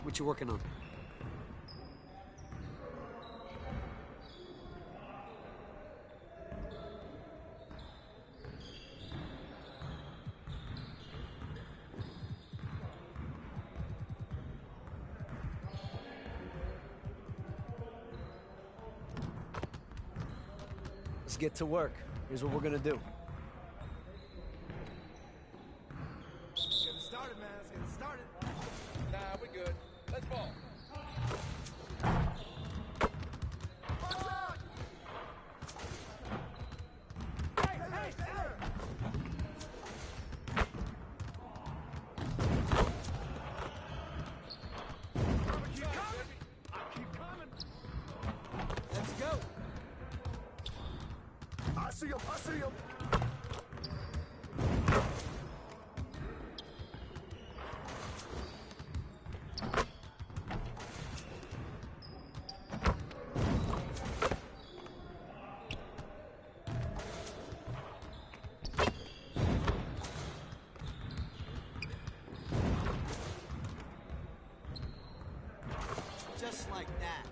What you working on? Let's get to work. Here's what we're gonna do. Get it started, man. Let's get it started. Nah, we're good. Let's ball. Let's go. I see him. I see him. Just like that.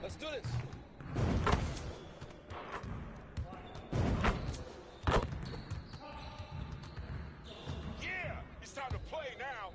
Let's do this. Yeah! It's time to play now!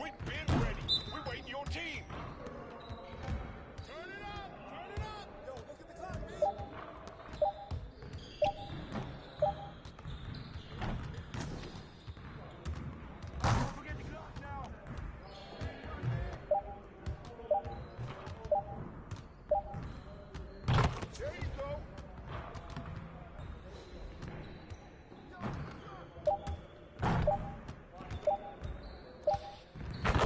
We've been ready. We're waiting your team. Turn it up. Turn it up. Yo, look at the clock, B. Don't forget the clock now. There you go.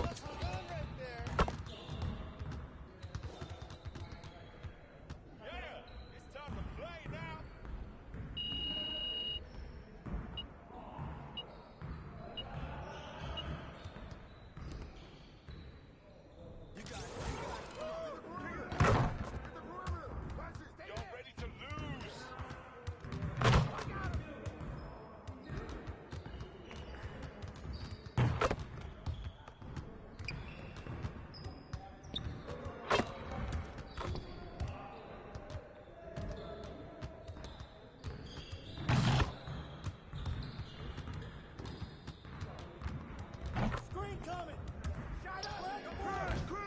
Let's run right there. Yeah! It's time to play now! You got it. You got it. Come on. Hit the perimeter. Hit the perimeter. Watch this. Stay Y'all there. ready to lose? I got him. Screen coming. Shot up. Chris, Chris.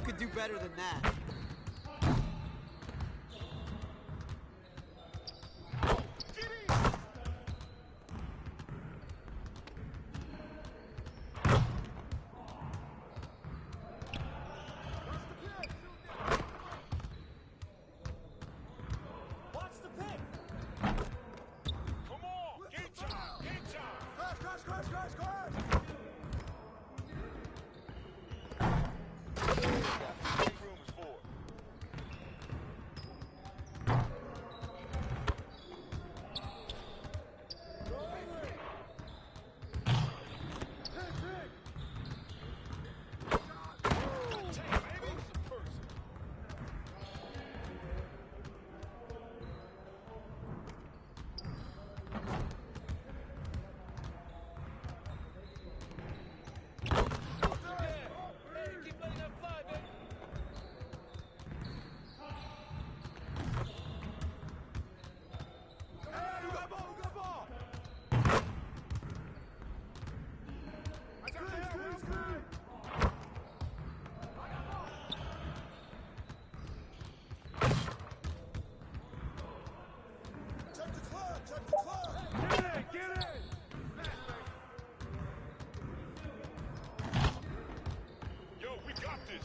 could do better than that.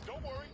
Don't worry.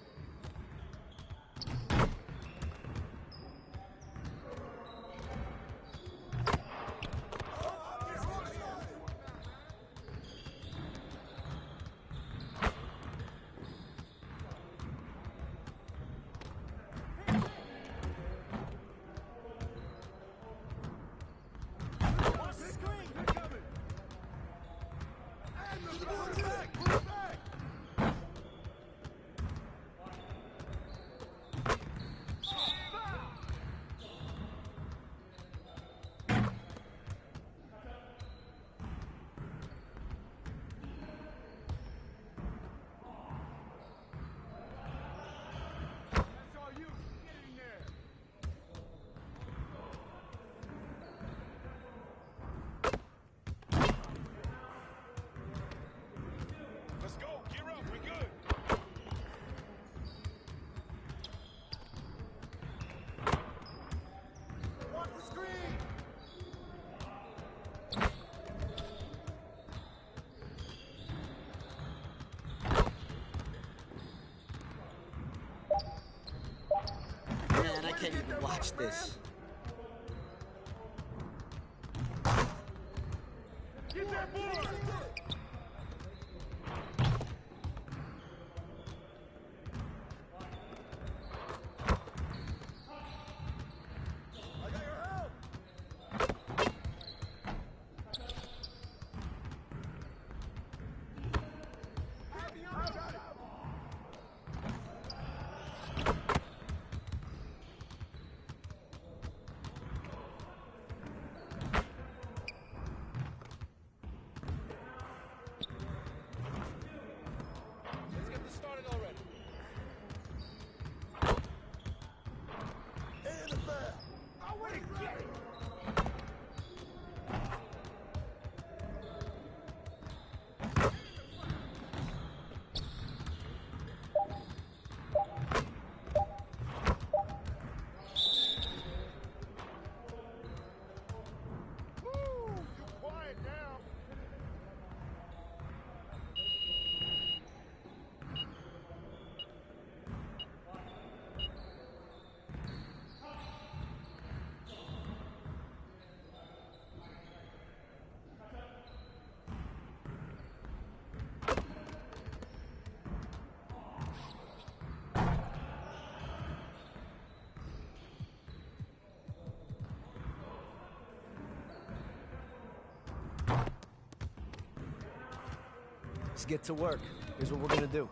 Man, I can't even watch this. Get that board! I got your help! I got it! Let's get this started already. In the fair! I want to get it! Woo! You quiet now! Let's get to work. Here's what we're gonna do.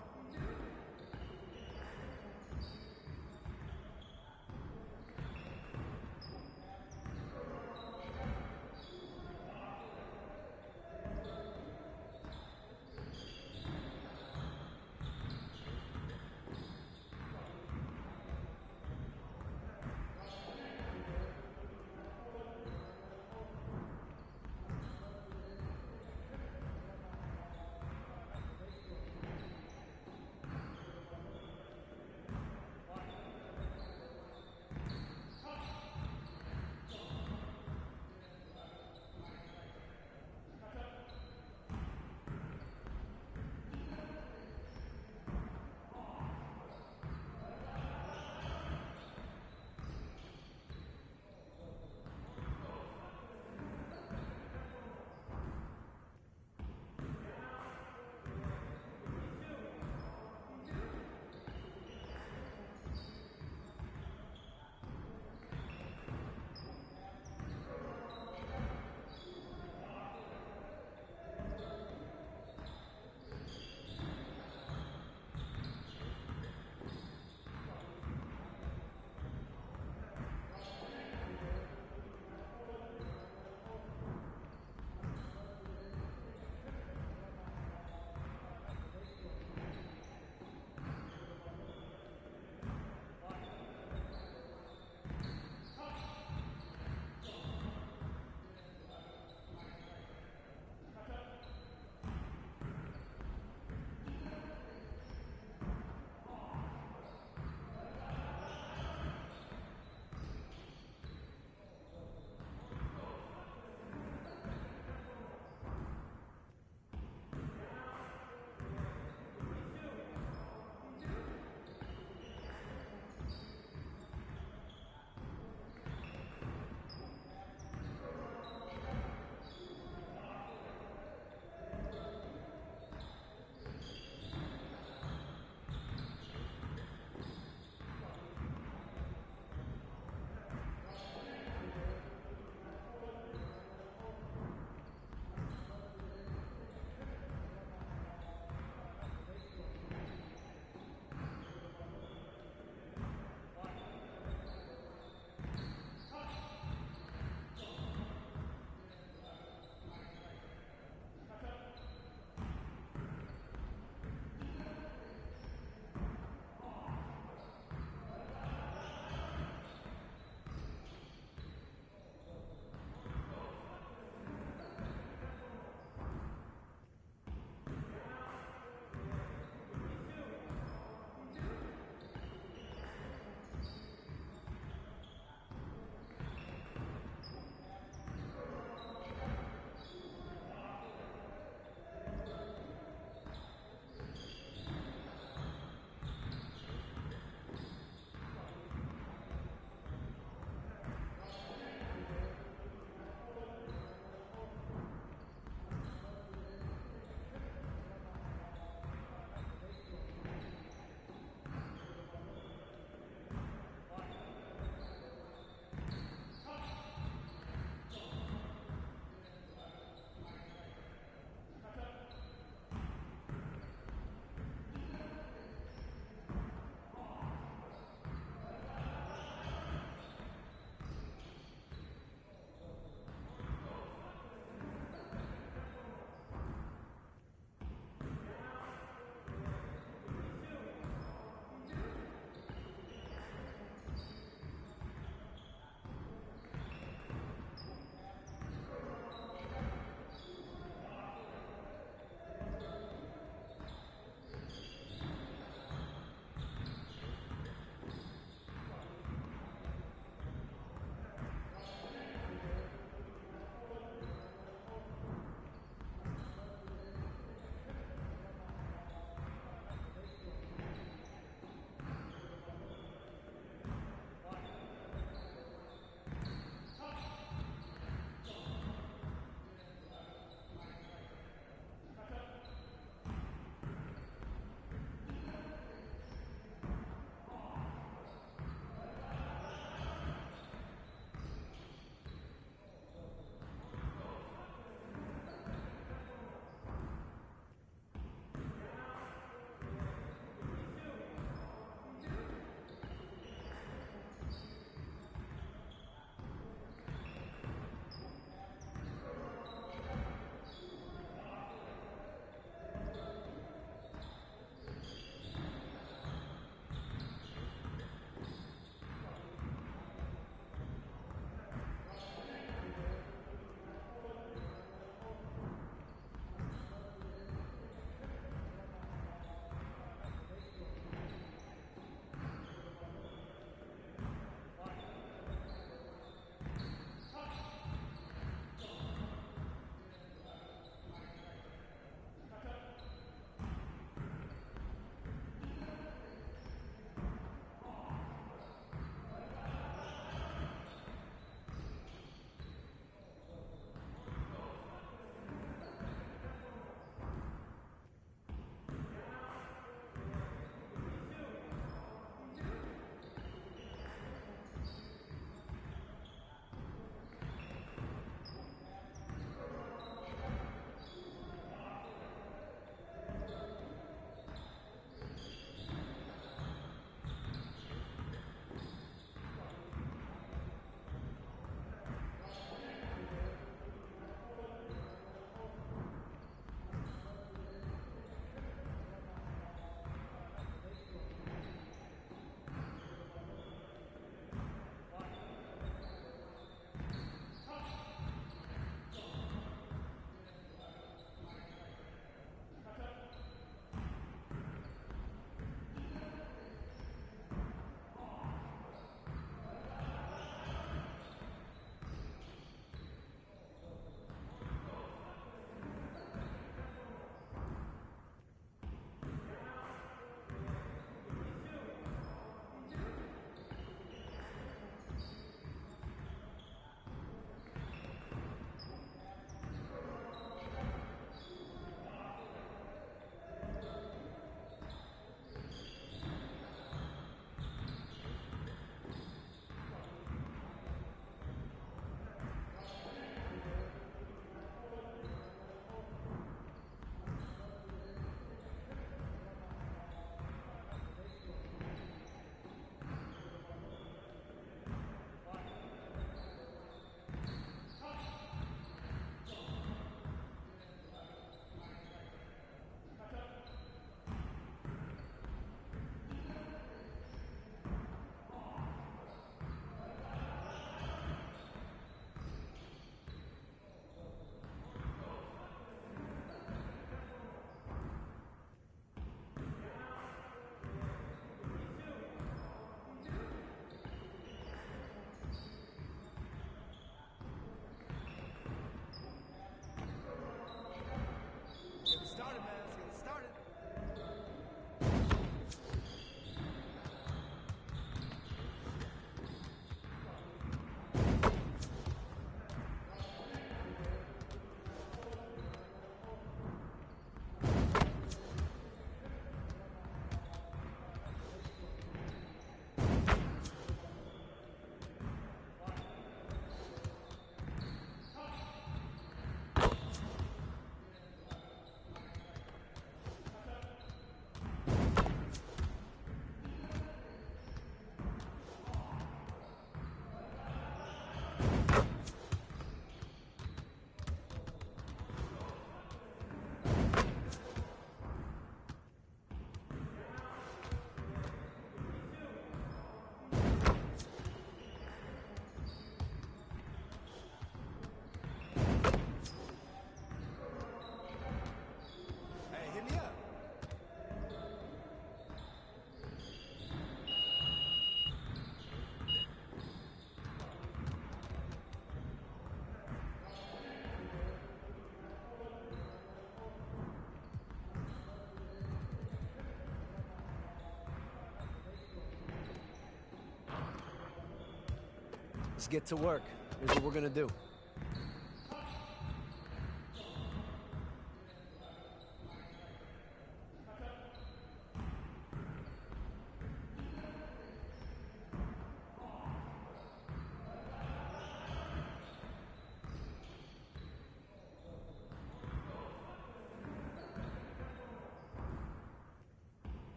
Let's get to work. Here's what we're gonna do.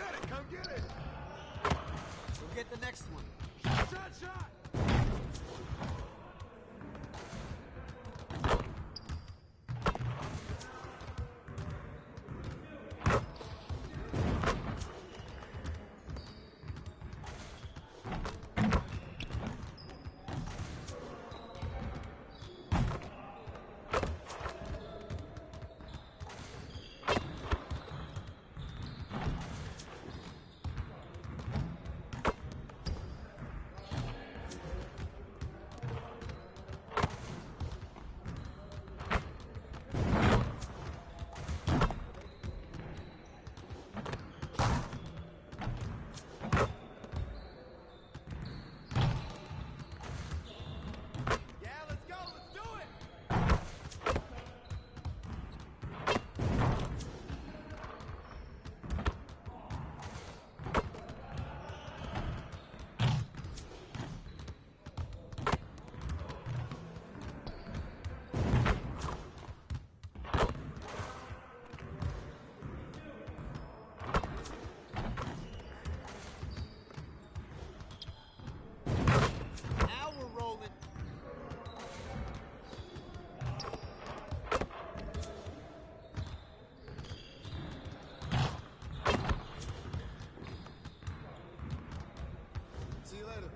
get it! Come get it! We'll get the next one. Shot, shot! Now we're rolling. See you later.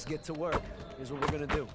Let's get to work. Here's what we're gonna do.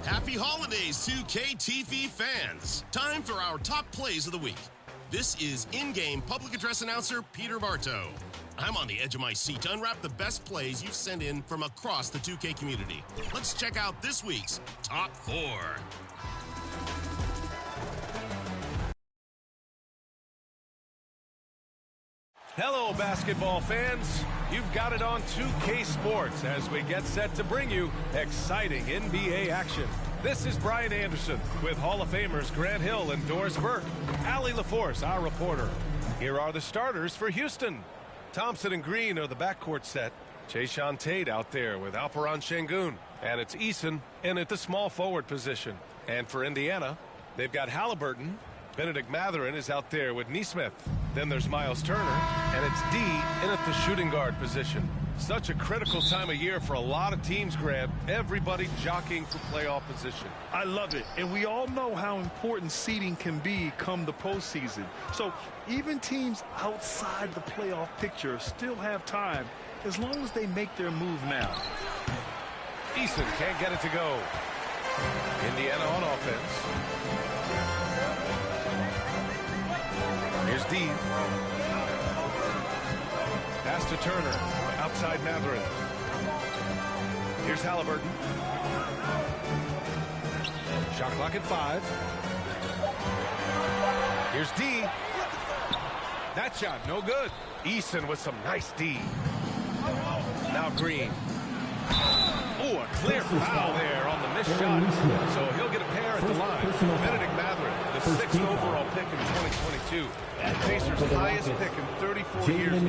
Happy holidays, 2K TV fans. Time for our top plays of the week. This is in-game public address announcer Peter Bartow. I'm on the edge of my seat to unwrap the best plays you've sent in from across the 2K community. Let's check out this week's Top 4. Hello, basketball fans. You've got it on 2K Sports as we get set to bring you exciting NBA action. This is Brian Anderson with Hall of Famers Grant Hill and Doris Burke. Allie LaForce, our reporter. Here are the starters for Houston. Thompson and Green are the backcourt set. Jayshawn Tate out there with Alperon Şengün. And it's Eason in at the small forward position. And for Indiana, they've got Halliburton. Benedict Mathurin is out there with Nesmith. Then there's Miles Turner, and it's D in at the shooting guard position. Such a critical time of year for a lot of teams, Grant. Everybody jockeying for playoff position. I love it, and we all know how important seeding can be come the postseason. So even teams outside the playoff picture still have time as long as they make their move now. Eason can't get it to go. Indiana on offense. Here's D. Pass to Turner. Outside Mathurin. Here's Halliburton. Shot clock at 5. Here's D. That shot, no good. Eason with some nice D. Now Green. Oh, a clear foul there on the missed shot. So he'll get a pair at the line. Benedict Mathurin, the 6th overall pick in 2022. And Pacers' highest pick in 34 years.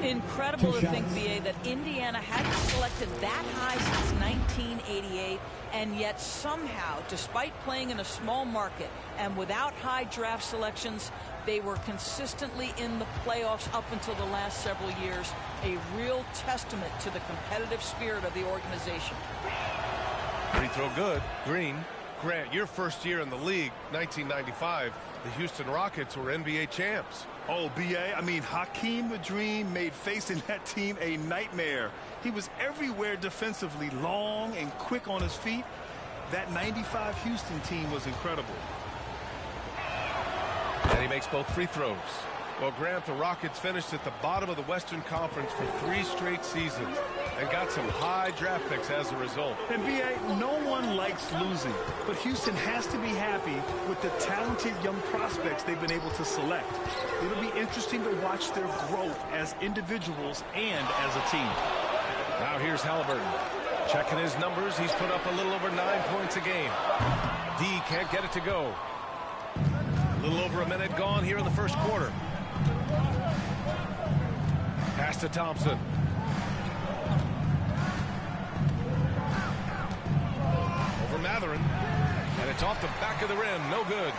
Incredible to think, BA, that Indiana hadn't selected that high since 1988, and yet somehow, despite playing in a small market and without high draft selections, they were consistently in the playoffs up until the last several years. A real testament to the competitive spirit of the organization. Free throw good. Green. Grant, your first year in the league, 1995, the Houston Rockets were NBA champs. Oh, BA, I mean, Hakeem the Dream made facing that team a nightmare. He was everywhere defensively, long and quick on his feet. That 95 Houston team was incredible. And he makes both free throws. Well, Grant, the Rockets finished at the bottom of the Western Conference for 3 straight seasons and got some high draft picks as a result. And BA, no one likes losing, but Houston has to be happy with the talented young prospects they've been able to select. It'll be interesting to watch their growth as individuals and as a team. Now here's Halliburton. Checking his numbers, he's put up a little over 9 points a game. D can't get it to go. A little over a minute gone here in the first quarter. Pass to Thompson. Over Mathurin. And it's off the back of the rim. No good.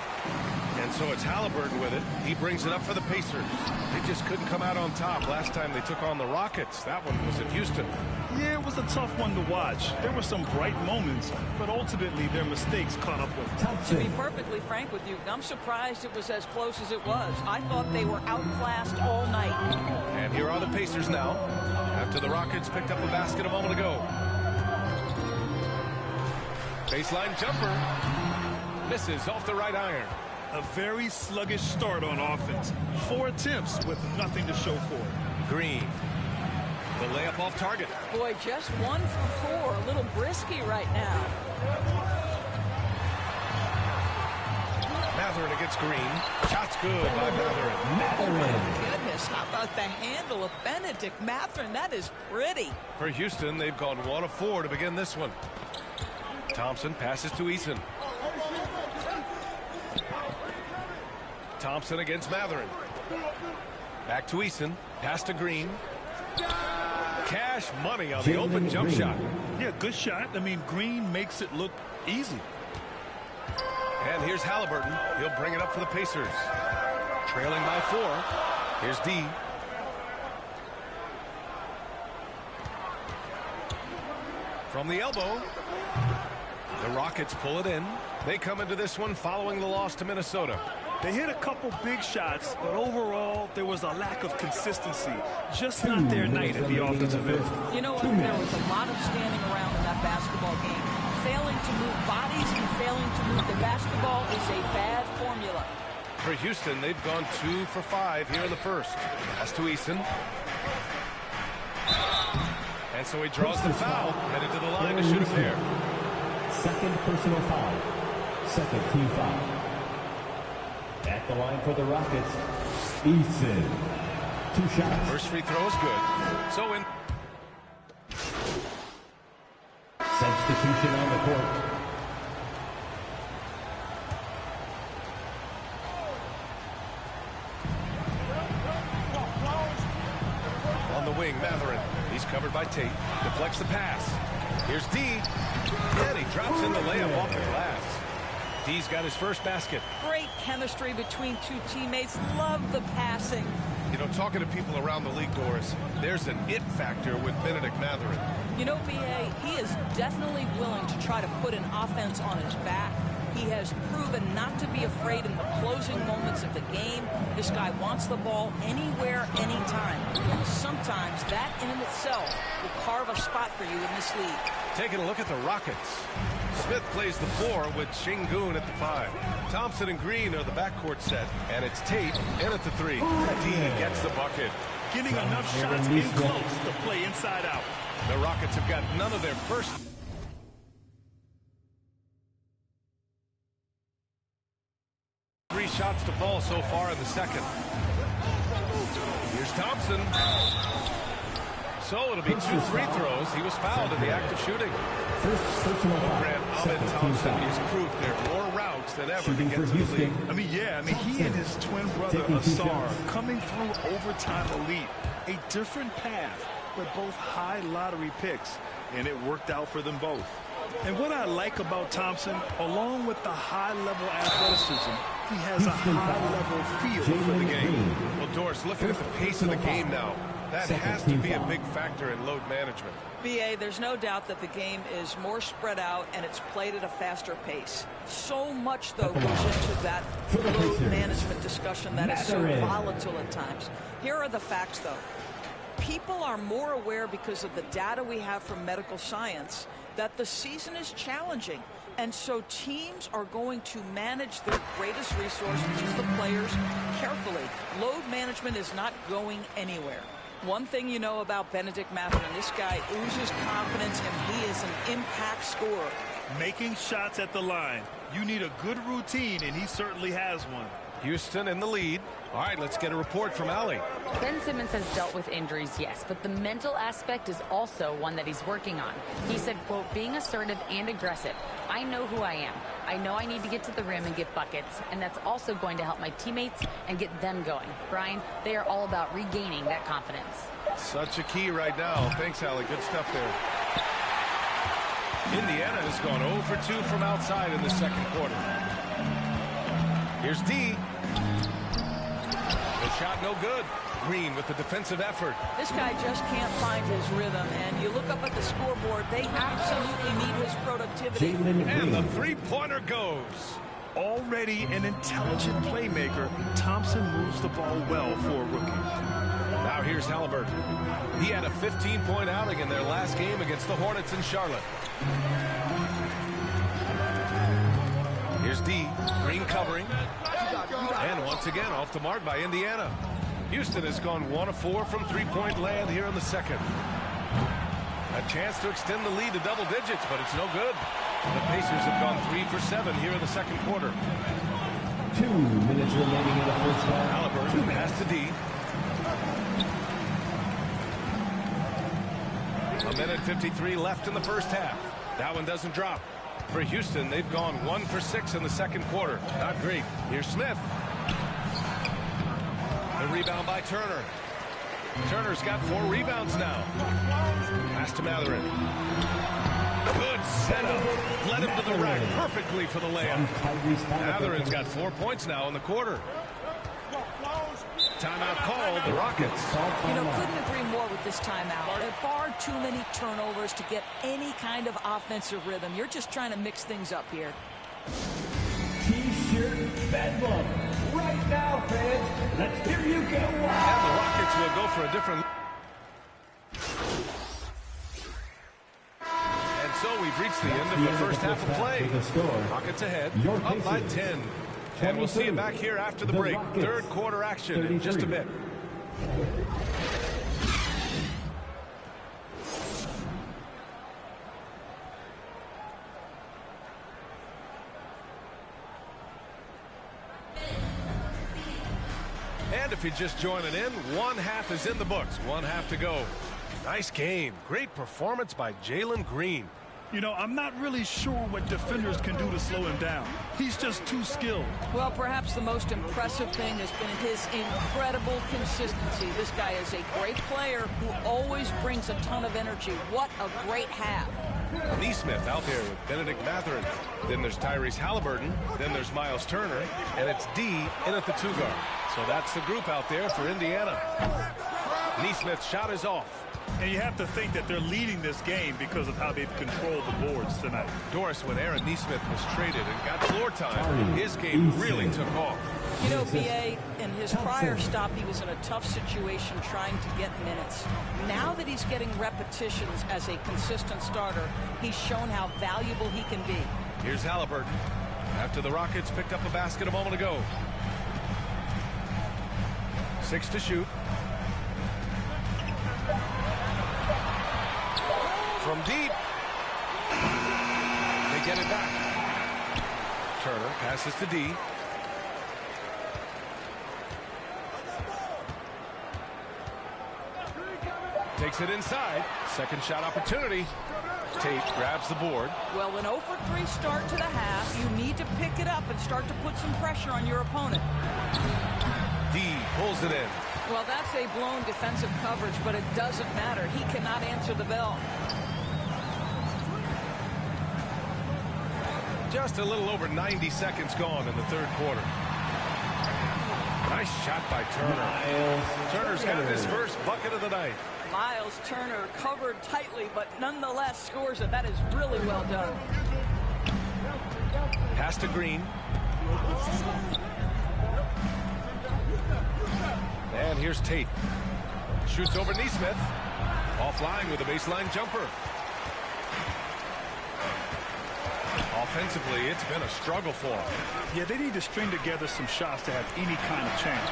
And so it's Halliburton with it. He brings it up for the Pacers. They just couldn't come out on top last time they took on the Rockets. That one was in Houston. Yeah, it was a tough one to watch. There were some bright moments, but ultimately their mistakes caught up with them. To be perfectly frank with you, I'm surprised it was as close as it was. I thought they were outclassed all night. And here are the Pacers now, after the Rockets picked up a basket a moment ago. Baseline jumper. Misses off the right iron. A very sluggish start on offense. 4 attempts with nothing to show for it. Green. The layup off target. Boy, just 1 for 4. A little brisky right now. Mathurin against Green. Shot's good by Mathurin. Goodness, how about the handle of Benedict Mathurin? That is pretty. For Houston, they've gone 1 of 4 to begin this one. Thompson passes to Eason. Thompson against Mathurin. Back to Eason. Pass to Green. Cash money on the open jump shot. Yeah, good shot. I mean, Green makes it look easy. And here's Halliburton. He'll bring it up for the Pacers. Trailing by 4. Here's D. from the elbow. The Rockets pull it in. They come into this one following the loss to Minnesota. They hit a couple big shots, but overall, there was a lack of consistency. Just not their night at the offensive end. You know what? There was a lot of standing around in that basketball game. Failing to move bodies and failing to move the basketball is a bad formula. For Houston, they've gone 2 for 5 here in the first. Pass to Eason. And so he draws the foul, headed to the line to shoot a pair. Second personal foul. Second team foul. At the line for the Rockets, Eason. 2 shots. First free throw is good. So in. Substitution on the court. On the wing, Matherin. He's covered by Tate. Deflects the pass. Here's D. And he drops in the layup off the glass. D's got his first basket. Great chemistry between two teammates. Love the passing. You know, talking to people around the league, Doris, there's an it factor with Benedict Matherin. You know, B.A., he is definitely willing to try to put an offense on his back. He has proven not to be afraid in the closing moments of the game. This guy wants the ball anywhere, anytime. And sometimes that in and itself will carve a spot for you in this league. Taking a look at the Rockets. Smith plays the 4 with Şengün at the 5. Thompson and Green are the backcourt set. And it's Tate in at the 3. D gets the bucket. Getting enough shots in close to play inside out. The Rockets have got none of their first 3 shots to fall so far in the second. Here's Thompson. So it'll be 2 free throws. He was fouled in the act of shooting. First personal foul. Ahmed Thompson is proof there are more routes than ever to get to the league. He and his twin brother Asar coming through overtime elite. A different path, but both high lottery picks, and it worked out for them both. And what I like about Thompson, along with the high-level athleticism, he has a high-level feel for the game. Well, Doris, looking at the pace of the game now, that has to be a big factor in load management. B.A., there's no doubt that the game is more spread out and it's played at a faster pace. So much, though, goes into that load management discussion that is so volatile at times. Here are the facts, though. People are more aware because of the data we have from medical science that the season is challenging. And so teams are going to manage their greatest resource, which is the players, carefully. Load management is not going anywhere. One thing you know about Benedict Matherin, this guy oozes confidence, and he is an impact scorer. Making shots at the line. You need a good routine, and he certainly has one. Houston in the lead. All right, let's get a report from Allie. Ben Simmons has dealt with injuries, yes, but the mental aspect is also one that he's working on. He said, quote, being assertive and aggressive. I know who I am. I know I need to get to the rim and get buckets, and that's also going to help my teammates and get them going. Brian, they are all about regaining that confidence. Such a key right now. Thanks, Allie. Good stuff there. Indiana has gone 0 for 2 from outside in the second quarter. Here's D. The shot no good. Green with the defensive effort. This guy just can't find his rhythm, and you look up at the scoreboard, they absolutely need his productivity. And the three-pointer goes. Already an intelligent playmaker, Thompson moves the ball well for a rookie. Now here's Halliburton. He had a 15-point outing in their last game against the Hornets in Charlotte. Here's D. Green covering. And once again off the mark by Indiana. Houston has gone 1 of 4 from three-point land here in the second. A chance to extend the lead to double digits, but it's no good. The Pacers have gone 3 for 7 here in the second quarter. 2 minutes remaining in the first half. Halliburton pass to D. A minute 53 left in the first half. That one doesn't drop. For Houston, they've gone 1 for 6 in the second quarter. Not great. Here's Smith. The rebound by Turner. Turner's got 4 rebounds now. Pass to Matherin. Good setup. Led him to the rack perfectly for the layup. Matherin's got 4 points now in the quarter. Timeout called, the Rockets. You know, couldn't agree more with this timeout. There are far too many turnovers to get any kind of offensive rhythm. You're just trying to mix things up here. T-shirt bedlam. Right now, fans. Let's hear you go wild. And the Rockets will go for a different... And so we've reached the end of the first half of play. Rockets ahead, up by 10. And we'll see you back here after the break. Third quarter action in just a bit. And if you're just joining in, one half is in the books. One half to go. Nice game. Great performance by Jalen Green. You know, I'm not really sure what defenders can do to slow him down. He's just too skilled. Well, perhaps the most impressive thing has been his incredible consistency. This guy is a great player who always brings a ton of energy. What a great half. Neesmith out there with Benedict Mathurin. Then there's Tyrese Halliburton. Then there's Miles Turner. And it's D in at the 2 guard. So that's the group out there for Indiana. Neesmith's shot is off. And you have to think that they're leading this game because of how they've controlled the boards tonight. Doris, when Aaron Neesmith was traded and got floor time, his game really took off. You know, B.A., in his prior stop, he was in a tough situation trying to get minutes. Now that he's getting repetitions as a consistent starter, he's shown how valuable he can be. Here's Halliburton. After the Rockets picked up a basket a moment ago. 6 to shoot. From deep. They get it back. Turner passes to D. Takes it inside. Second shot opportunity. Tate grabs the board. Well, an 0 for 3 start to the half. You need to pick it up and start to put some pressure on your opponent. D pulls it in. Well, that's a blown defensive coverage, but it doesn't matter. He cannot answer the bell. Just a little over 90 seconds gone in the third quarter. Nice shot by Turner. Turner's got his first bucket of the night. Miles Turner covered tightly, but nonetheless scores it. That is really well done. Pass to Green. And here's Tate. Shoots over Neesmith. Offline with a baseline jumper. Offensively, it's been a struggle for him. Yeah, they need to string together some shots to have any kind of chance.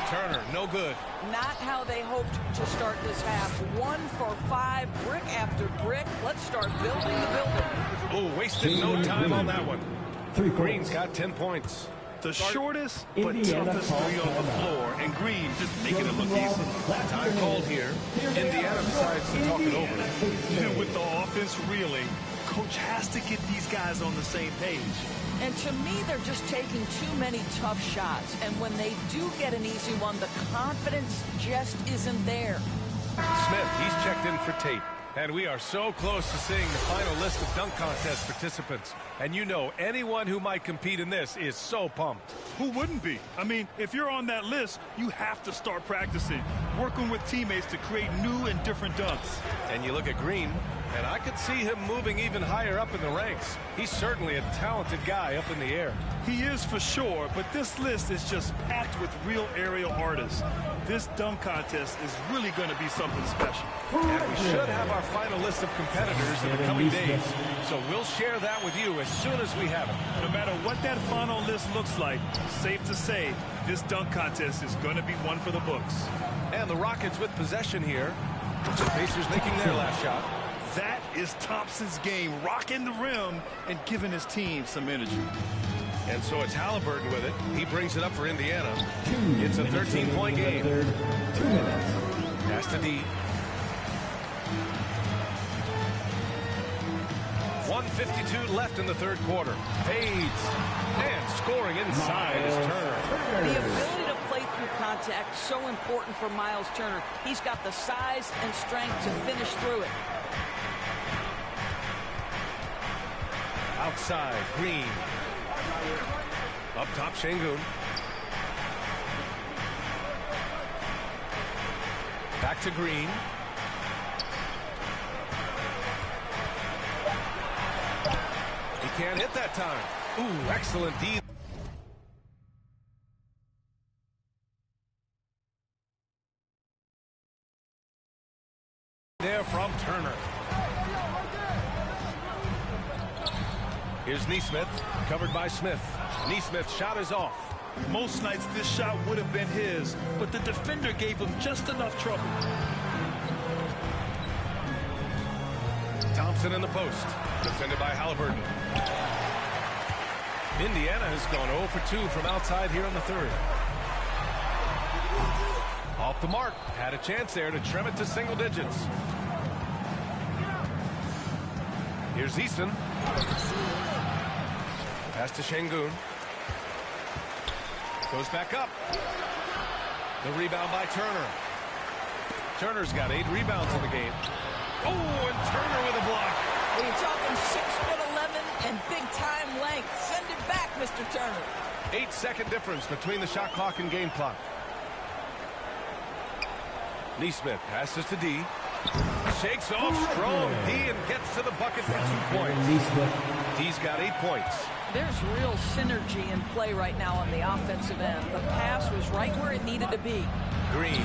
Turner, no good. Not how they hoped to start this half. 1 for 5, brick after brick. Let's start building the building. Oh, wasted no time on that one. Green's got 10 points. The shortest but toughest 3 on the floor, and Green just making it look easy. Time called here. Indiana decides to talk it over. And with the offense reeling, coach has to get these guys on the same page. And to me, they're just taking too many tough shots. And when they do get an easy one, the confidence just isn't there. Smith, he's checked in for Tate. And we are so close to seeing the final list of dunk contest participants. And you know, anyone who might compete in this is so pumped. Who wouldn't be? I mean, if you're on that list, you have to start practicing, working with teammates to create new and different dunks. And you look at Green, and I could see him moving even higher up in the ranks. He's certainly a talented guy up in the air. He is for sure, but this list is just packed with real aerial artists. This dunk contest is really going to be something special. And we should have our final list of competitors in the coming days, so we'll share that with you as soon as we have it. No matter what that final list looks like, safe to say, this dunk contest is going to be one for the books. And the Rockets with possession here. The Pacers making their last shot. That is Thompson's game, rocking the rim and giving his team some energy. And so it's Halliburton with it. He brings it up for Indiana. It's a 13-point game. 2 minutes. Pass to D. 1:52 left in the third quarter. Fades. And scoring inside is Turner. The ability to play through contact, so important for Miles Turner. He's got the size and strength to finish through it. Outside, Green. Up top, Şengün. Back to Green. He can't hit that time. Ooh, excellent D. There from Turner. Here's Neesmith, covered by Smith. Neesmith's shot is off. Most nights this shot would have been his, but the defender gave him just enough trouble. Thompson in the post, defended by Halliburton. Indiana has gone 0 for 2 from outside here in the third. Off the mark, had a chance there to trim it to single digits. Here's Easton. Pass to Şengün. Goes back up. The rebound by Turner. Turner's got 8 rebounds in the game. Oh, and Turner with a block. Well, you're talking 6'11" and big-time length. Send it back, Mr. Turner. 8-second difference between the shot clock and game clock. Neesmith passes to D. Shakes off strong D and gets to the bucket for 2 points. D's got 8 points. There's real synergy in play right now on the offensive end. The pass was right where it needed to be. Green.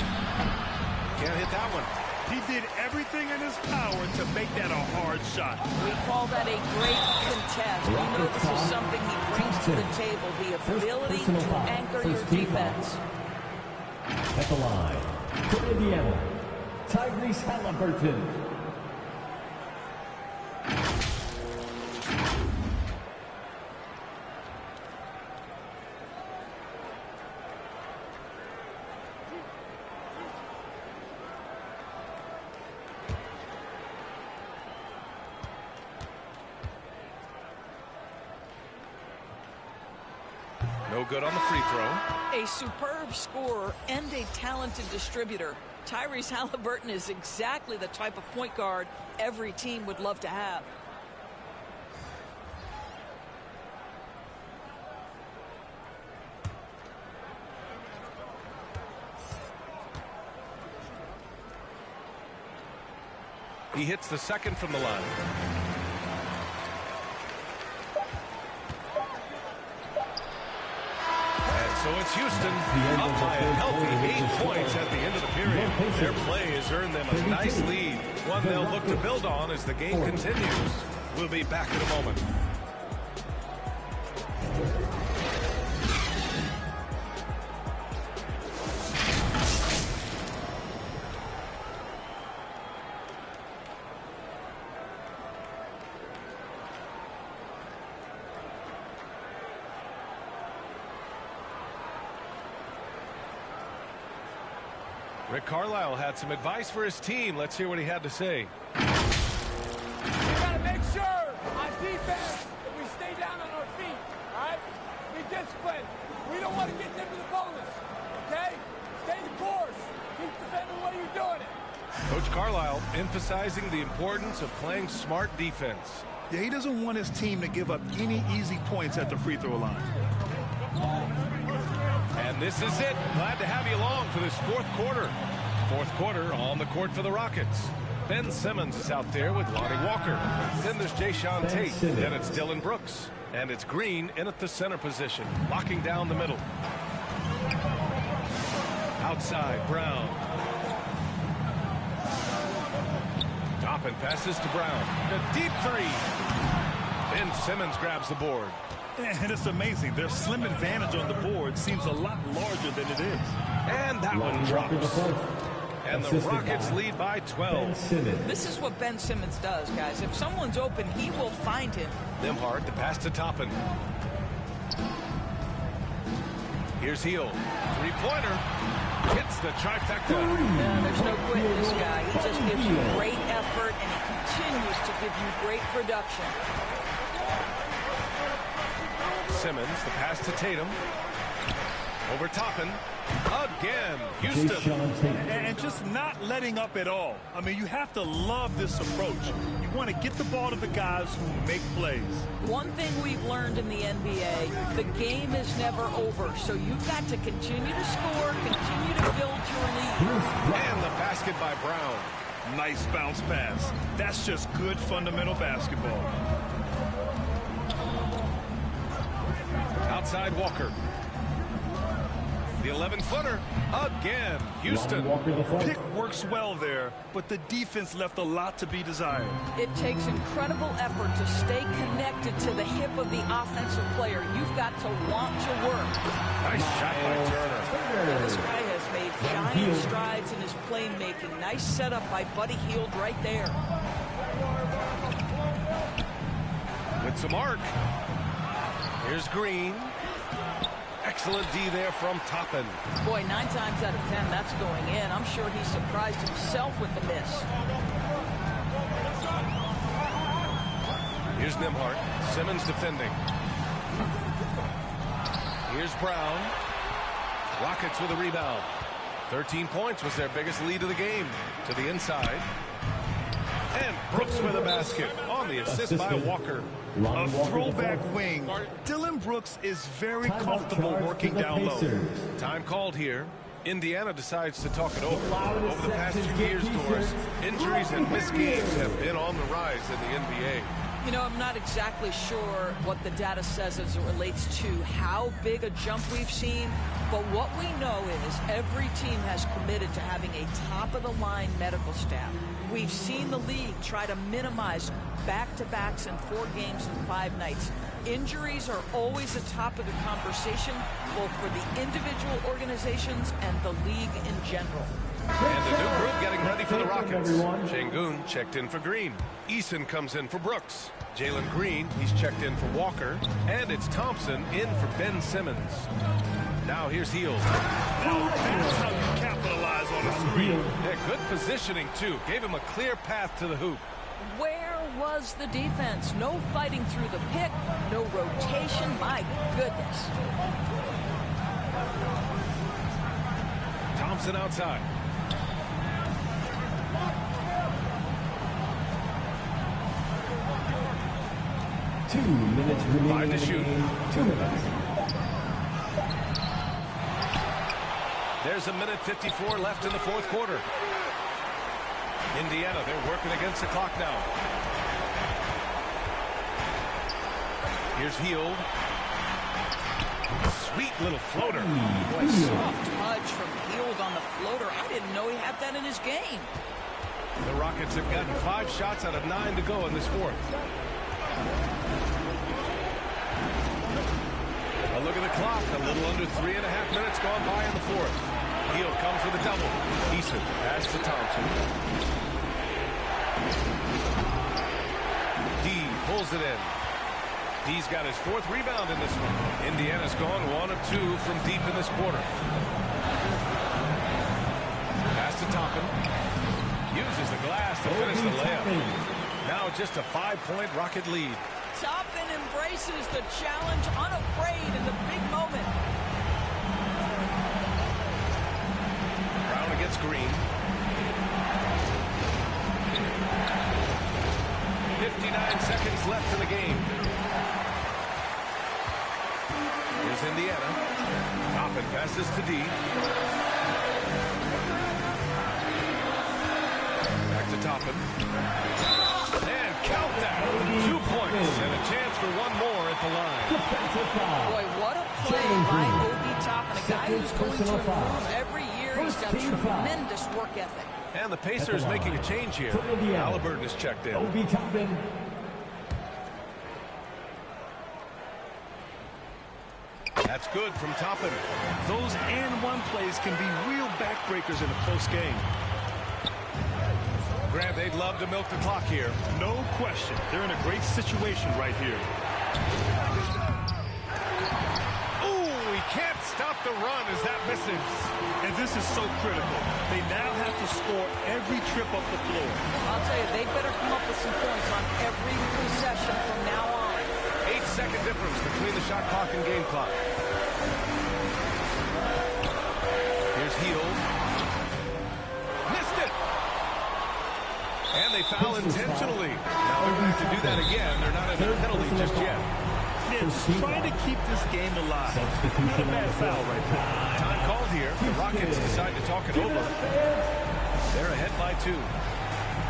Can't hit that one. He did everything in his power to make that a hard shot. We call that a great contest. We know this is something he brings to the table, the ability to anchor your defense. At the line, for Indiana, Tyrese Halliburton. No good on the free throw. A superb scorer and a talented distributor. Tyrese Halliburton is exactly the type of point guard every team would love to have. He hits the second from the line. So it's Houston up by a healthy 8 points at the end of the period. Their play has earned them a nice lead, one they'll look to build on as the game continues. We'll be back in a moment. Rick Carlisle had some advice for his team. Let's hear what he had to say. We got to make sure on defense that we stay down on our feet, all right? Be disciplined. We don't want to get them to the bonus, okay? Stay the course. Keep defending the way you're doing it. Coach Carlisle emphasizing the importance of playing smart defense. Yeah, he doesn't want his team to give up any easy points at the free throw line. And this is it. Glad to have you along for this fourth quarter. Fourth quarter on the court for the Rockets. Ben Simmons is out there with Lonnie Walker. Then there's Jayshawn Tate. Then it's Dylan Brooks. And it's Green in at the center position, locking down the middle. Outside, Brown. Toppin passes to Brown. A deep three. Ben Simmons grabs the board. And it's amazing. Their slim advantage on the board seems a lot larger than it is. And that one drops. And the Rockets lead by 12. This is what Ben Simmons does, guys. If someone's open, he will find him. Nembhard, the pass to Toppin. Here's Heel. Three-pointer. Hits the trifecta. Yeah, there's no quitting this guy. He just gives you great effort, and he continues to give you great production. Simmons, the pass to Tatum. Over Toppin. A again. Houston. And just not letting up at all. I mean, you have to love this approach. You want to get the ball to the guys who make plays. One thing we've learned in the NBA, the game is never over. So you've got to continue to score, continue to build your lead. And the basket by Brown. Nice bounce pass. That's just good fundamental basketball. Outside Walker. The 11-footer again. Houston. Pick works well there, but the defense left a lot to be desired. It takes incredible effort to stay connected to the hip of the offensive player. You've got to want to work. Nice shot by Turner. This guy has made giant strides in his playmaking. Nice setup by Buddy Hield right there. With some arc. Here's Green. Excellent D there from Toppin. Boy, 9 times out of 10, that's going in. I'm sure he surprised himself with the miss. Here's Nembhard. Simmons defending. Here's Brown. Rockets with a rebound. 13 points was their biggest lead of the game. To the inside. And Brooks with a basket on the assist by Walker. A throwback wing. Dylan Brooks is very comfortable working down low. Time called here. Indiana decides to talk it over. Over the past 2 years, Doris, injuries and missed games have been on the rise in the NBA. You know, I'm not exactly sure what the data says as it relates to how big a jump we've seen, but what we know is every team has committed to having a top-of-the-line medical staff. We've seen the league try to minimize back-to-backs in 4 games and 5 nights. Injuries are always a topic of conversation, both for the individual organizations and the league in general. And the new group getting ready for the Rockets. Şengün checked in for Green. Eason comes in for Brooks. Jalen Green, he's checked in for Walker. And it's Thompson in for Ben Simmons. Now here's Hield. Now that's how you capitalize on a screen. Yeah, good positioning, too. Gave him a clear path to the hoop. Where was the defense? No fighting through the pick, no rotation. My goodness. Thompson outside. Two minutes remaining. 5 to shoot. 2 minutes. There's a minute 54 left in the 4th quarter. Indiana, they're working against the clock now. Here's Hield. Sweet little floater. Boy, soft touch from Hield on the floater. I didn't know he had that in his game. The Rockets have gotten 5 shots out of 9 to go in this 4th. A look at the clock. A little under 3.5 minutes gone by in the 4th. Hield comes with a double. Eason pass to Thompson. D pulls it in. D's got his 4th rebound in this one. Indiana's gone 1 of 2 from deep in this quarter. Pass to Toppin. Uses the glass to finish the layup. Now just a 5-point Rocket lead. Toppin embraces the challenge, unafraid in the big moment. Brown against Green. 59 seconds left in the game. Here's Indiana. Toppin passes to D. Back to Toppin. And count that. 2 points and a chance for one more at the line. Boy, what a play by Obi Toppin. A guy who's going to improve every year. He's got tremendous work ethic. And the Pacers making a change here. Halliburton is checked in. Obi Toppin. That's good from Toppin. Those and-one plays can be real backbreakers in a close game. Grant, they'd love to milk the clock here. No question. They're in a great situation right here. Ooh, he can't stop the run as that misses. And this is so critical. They now have to score every trip up the floor. I'll tell you, they better come up with some points on every possession from now on. 8-second difference between the shot clock and game clock. Here's healed. Missed it. And they foul intentionally. Now they're going to have to do that again. They're not at a penalty just yet. Yeah, just trying to keep this game alive. Not a bad foul right there. Time called here. The Rockets decide to talk it over. They're ahead by 2.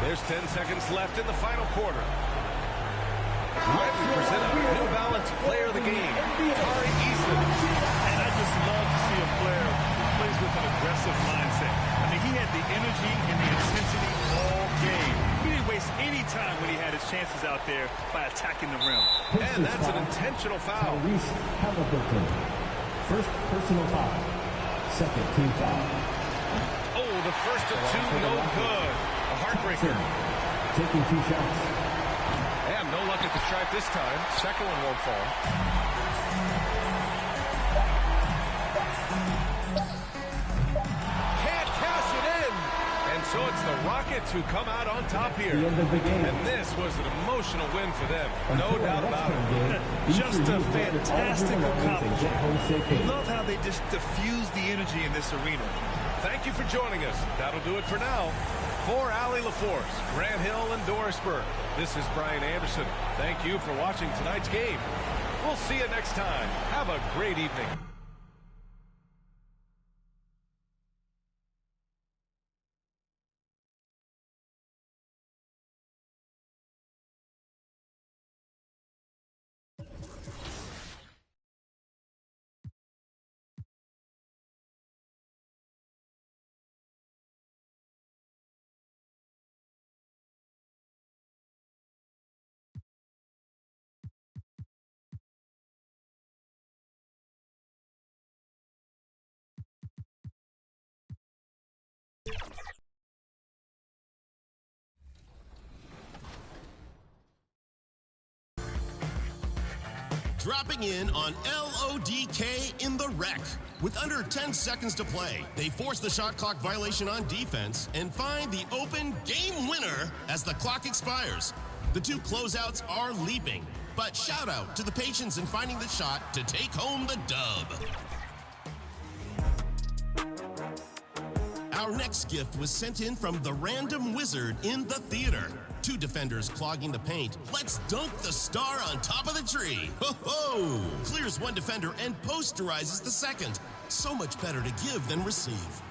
There's 10 seconds left in the final quarter. And we present our New Balance player of the game, Tari Eason. And I just love to see a player who plays with an aggressive mindset. I mean, he had the energy and the intensity all game. He didn't waste any time when he had his chances out there by attacking the rim. And that's an intentional foul. First personal foul. Second team foul. Oh, the first of 2, no good. A heartbreaker. Taking 2 shots. And no luck at the stripe this time. Second one won't fall. Can't cash it in. And so it's the Rockets who come out on top here. The end of the game. And this was an emotional win for them. No doubt about it. Just a fantastic accomplishment. Love how they just diffuse the energy in this arena. Thank you for joining us. That'll do it for now. For Allie LaForce, Grant Hill, and Doris Burke, this is Brian Anderson. Thank you for watching tonight's game. We'll see you next time. Have a great evening. Dropping in on LODK in the wreck. With under 10 seconds to play, they force the shot clock violation on defense and find the open game winner as the clock expires. The 2 closeouts are leaping, but shout out to the patience in finding the shot to take home the dub. Our next gift was sent in from the random wizard in the theater. 2 defenders clogging the paint. Let's dunk the star on top of the tree. Ho ho! Clears 1 defender and posterizes the second. So much better to give than receive.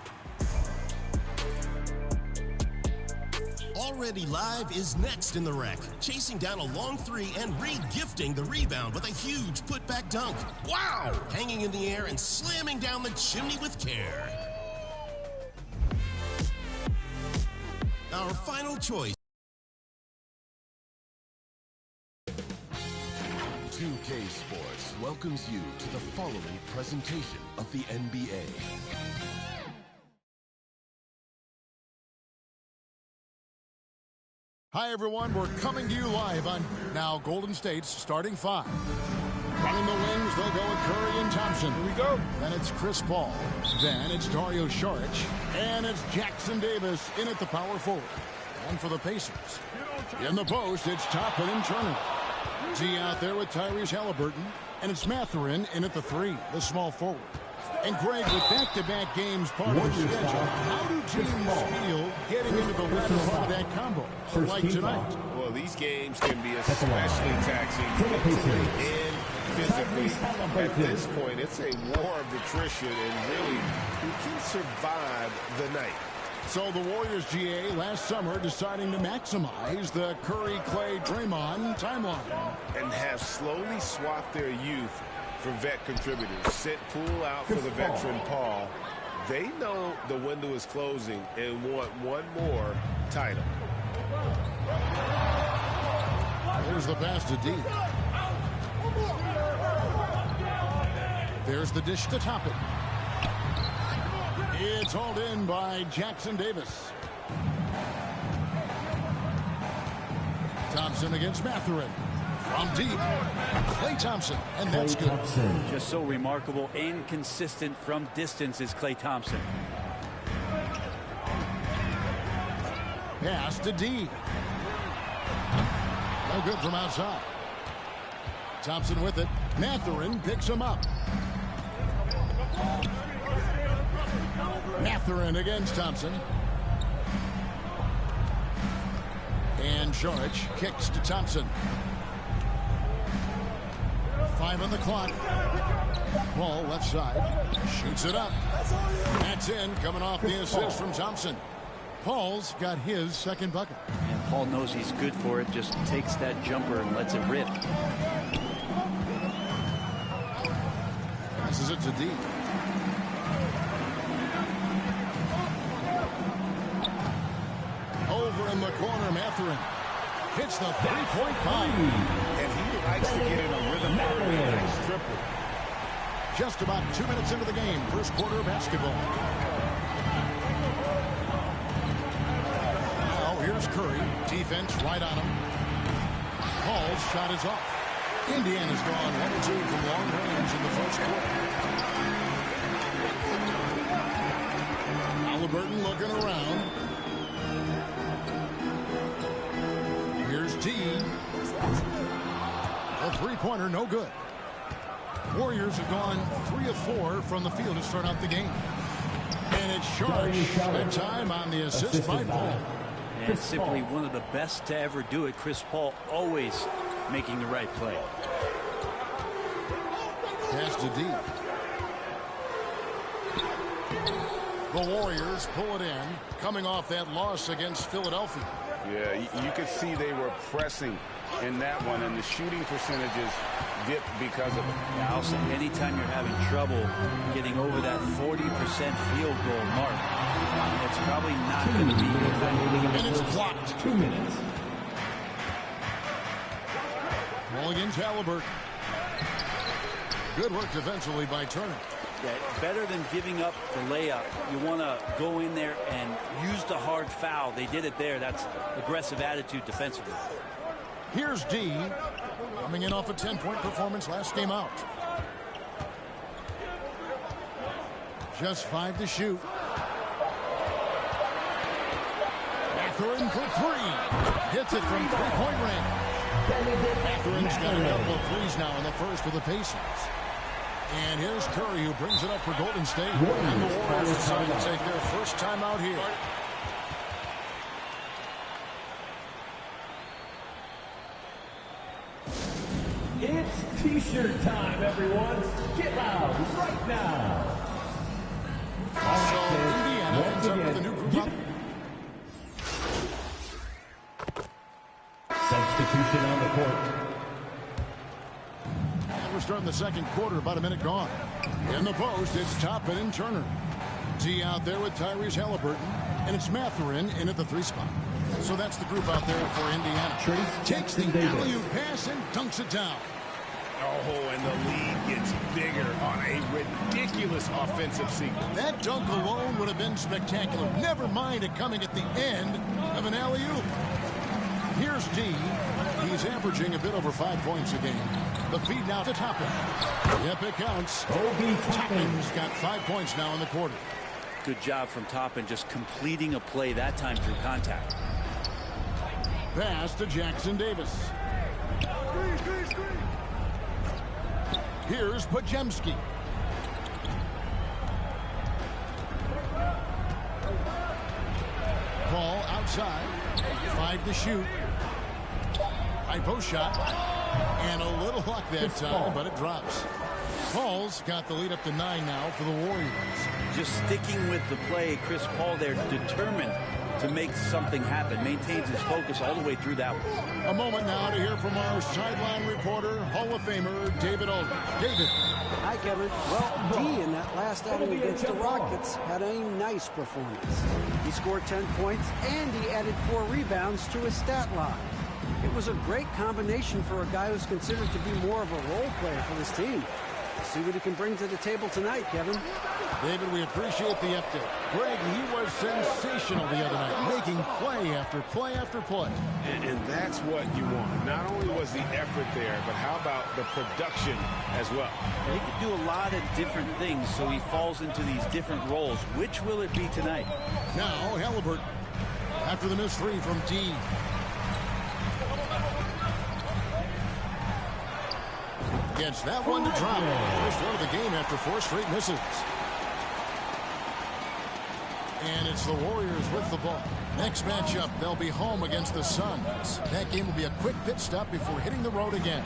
Already Live is next in the wreck, chasing down a long 3 and re-gifting the rebound with a huge putback dunk. Wow! Hanging in the air and slamming down the chimney with care. Our final choice. 2K Sports welcomes you to the following presentation of the NBA. Hi, everyone. We're coming to you live on now Golden State's starting 5. Running the wings, they'll go with Curry and Thompson. Here we go. Then it's Chris Paul. Then it's Dario Saric. And it's Jackson Davis in at the power forward. And for the Pacers, in the post, it's Toppin and Turner. G out there with Tyrese Halliburton. And it's Mathurin in at the 3, the small forward. And Greg, with back-to-back games part of the schedule, how do teams feel getting into the latter part of that combo, like tonight? Well, these games can be especially taxing mentally and physically. At this point, it's a war of attrition, and really, who can survive the night? So the Warriors, GA, last summer deciding to maximize the Curry, Clay, Draymond timeline. And have slowly swapped their youth for vet contributors. Sent Poole out for the veteran Paul. They know the window is closing and want one more title. There's the pass to D. There's the dish to top it. It's hauled in by Jackson Davis. Thompson against Mathurin. From deep, Klay Thompson, and that's good. Just so remarkable and consistent from distance is Klay Thompson. Pass to D. No good from outside. Thompson with it. Mathurin picks him up. Mathurin against Thompson. And Shorich kicks to Thompson. 5 on the clock. Ball left side. Shoots it up. That's in, coming off the assist from Thompson. Paul's got his second bucket. And Paul knows he's good for it. Just takes that jumper and lets it rip. Passes it to D. Over in the corner, Mathurin hits the three-point bomb. And he likes to get in a rhythm early. Nice triple. Just about 2 minutes into the game, first quarter of basketball. Now here's Curry. Defense right on him. Paul's shot is off. Indiana's gone 1 or 2 from long range in the first quarter. Halliburton looking around. Here's D. A three-pointer, no good. Warriors have gone 3 of 4 from the field to start out the game. And it's Sharp. Spent time on the assist by Paul. And simply one of the best to ever do it. Chris Paul always making the right play. Pass to D. The Warriors pull it in, coming off that loss against Philadelphia. Yeah, you could see they were pressing in that one, and the shooting percentages dipped because of it. Yeah, I'll say anytime you're having trouble getting over that 40% field goal mark, it's probably not going to be the kind of and it's blocked. 2 minutes. Ball against Halliburton. Good work defensively by Turner. Yeah, better than giving up the layup. You want to go in there and use the hard foul. They did it there. That's aggressive attitude defensively. Here's D, coming in off a 10-point performance last game out. Just 5 to shoot. Mathurin for 3. Hits it from three-point range. Mathurin's got a couple of threes now in the first for the Pacers. And here's Curry, who brings it up for Golden State. And the Warriors decide to take their first time out here. It's T-shirt time, everyone. Get loud right now. So Indiana ends up with a new group up. Substitution on the court. We're starting the second quarter, about a minute gone. In the post, it's Toppin and Turner. D out there with Tyrese Halliburton, and it's Mathurin in at the 3 spot. So that's the group out there for Indiana. Takes the alley-oop pass and dunks it down. Oh, and the lead gets bigger on a ridiculous offensive sequence. That dunk alone would have been spectacular. Never mind it coming at the end of an alley-oop. Here's D. He's averaging a bit over 5 points a game. The feed now to Toppin. Yep, it counts. Toppin's got 5 points now in the quarter. Good job from Toppin, just completing a play that time through contact. Pass to Jackson Davis. Here's Podziemski. Ball outside. 5 to shoot. High post shot. And a little luck that time, but it drops. Paul's got the lead up to 9 now for the Warriors. Just sticking with the play, Chris Paul there, determined to make something happen. Maintains his focus all the way through that one. A moment now to hear from our sideline reporter, Hall of Famer David Aldridge. David. Hi, Kevin. Well, D in that last outing against the Rockets had a nice performance. He scored 10 points and he added 4 rebounds to his stat line. It was a great combination for a guy who's considered to be more of a role player for this team. Let's see what he can bring to the table tonight, Kevin. David, we appreciate the update. Greg, he was sensational the other night, making play after play after play. And that's what you want. Not only was the effort there, but how about the production as well? He can do a lot of different things, so he falls into these different roles. Which will it be tonight? Now, Halliburton, after the missed 3 from D. Gets that one to drop. First one of the game after 4 straight misses. And it's the Warriors with the ball. Next matchup, they'll be home against the Suns. That game will be a quick pit stop before hitting the road again.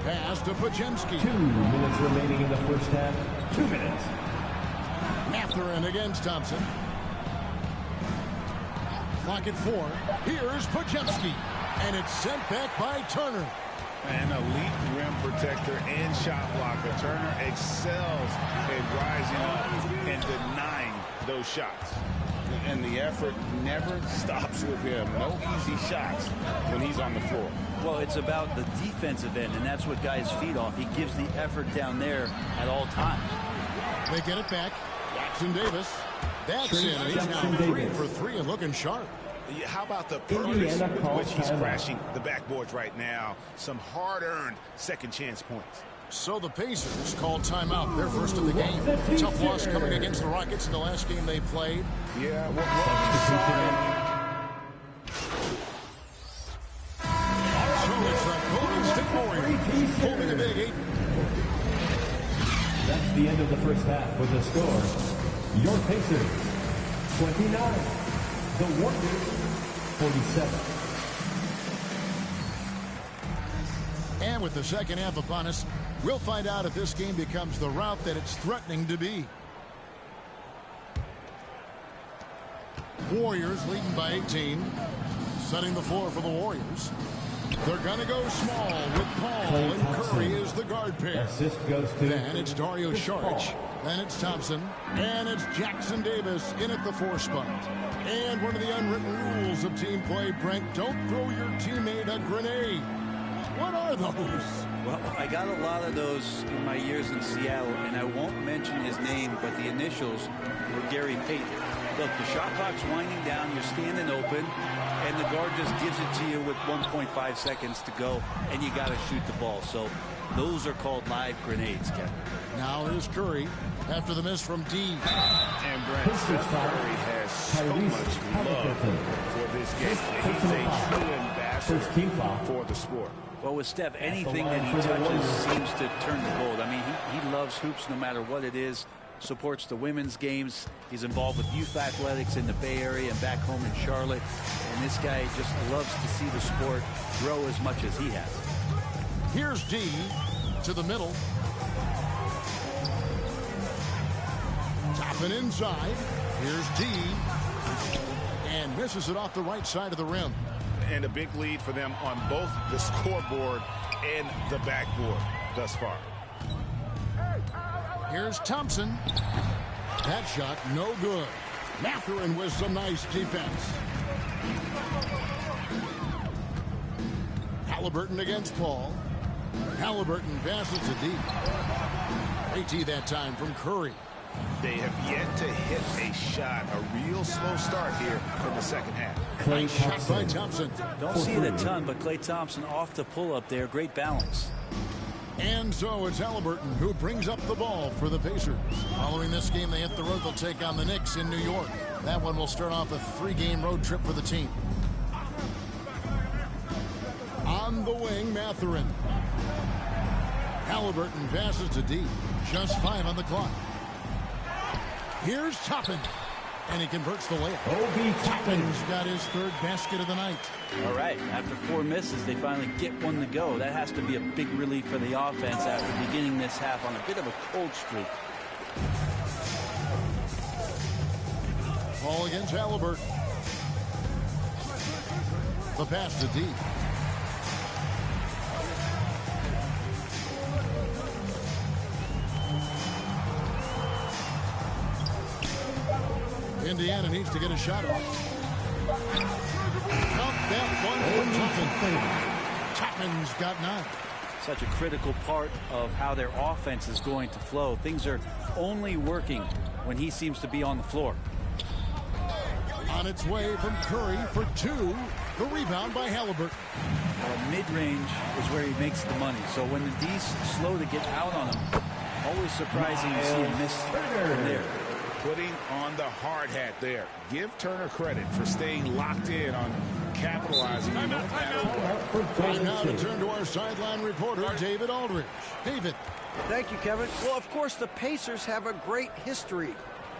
Pass to Pajemski. 2 minutes remaining in the first half. 2 minutes. Mathurin against Thompson. Clock at 4. Here's Pajemski. And it's sent back by Turner. An elite rim protector and shot blocker. Turner excels at rising up and denying those shots. And the effort never stops with him. No easy shots when he's on the floor. Well, it's about the defensive end, and that's what guys feed off. He gives the effort down there at all times. They get it back. Jackson Davis. That's in. He's now 3 for 3 and looking sharp. How about the purpose with which he's crashing the backboards right now? Some hard-earned second chance points. So the Pacers called timeout. Their first of the game. Tough loss coming against the Rockets in the last game they played. Yeah, so it's the Golden State Warriors holding a big 8. That's the end of the first half with the score. Your Pacers, 29. The Warriors, 47. And with the second half upon us, we'll find out if this game becomes the route that it's threatening to be. Warriors leading by 18. Setting the floor for the Warriors. They're going to go small with Paul and Curry as the guard pair. Assist goes to then it's Dario Saric. Then it's Thompson. And it's Jackson Davis in at the 4 spot. And one of the unwritten rules of team play, Brent, don't throw your teammate a grenade. What are those? Well, I got a lot of those in my years in Seattle, and I won't mention his name, but the initials were Gary Payton. Look, the shot clock's winding down, you're standing open, and the guard just gives it to you with 1.5 seconds to go, and you got to shoot the ball. So those are called live grenades, Kevin. Now here's Curry after the miss from D. And Brent, Steph Curry has so much love for this game. He's a true ambassador for the sport. Well, with Steph, anything that he touches seems to turn to gold. I mean, he loves hoops no matter what it is. Supports the women's games. He's involved with youth athletics in the Bay Area and back home in Charlotte. And this guy just loves to see the sport grow as much as he has. Here's D to the middle. Topping inside. Here's D. And misses it off the right side of the rim. And a big lead for them on both the scoreboard and the backboard thus far. Here's Thompson. That shot no good. Mathurin with some nice defense. Halliburton against Paul. Halliburton passes to deep. AT that time from Curry. They have yet to hit a shot. A real slow start here in the second half. Nice shot by Thompson. Don't see it a ton, but Klay Thompson off the pull-up there. Great balance. And so it's Halliburton who brings up the ball for the Pacers. Following this game, they hit the road. They'll take on the Knicks in New York. That one will start off a 3-game road trip for the team. On the wing, Mathurin. Halliburton passes to D. Just 5 on the clock. Here's Toppin. And he converts the layup. Toppin's got his 3rd basket of the night. All right, after 4 misses, they finally get one to go. That has to be a big relief for the offense after beginning this half on a bit of a cold streak. Ball against Halliburton. The pass to D. Indiana needs to get a shot off. Up that one from Toppin. Toppin's got 9. Such a critical part of how their offense is going to flow. Things are only working when he seems to be on the floor. On its way from Curry for 2. The rebound by Halliburton. Mid-range is where he makes the money. So when the D's slow to get out on him, always surprising to see him miss from there. Putting on the hard hat there. Give Turner credit for staying locked in on capitalizing no matter what. Time now to turn to our sideline reporter, David Aldridge. David. Thank you, Kevin. Well, of course, the Pacers have a great history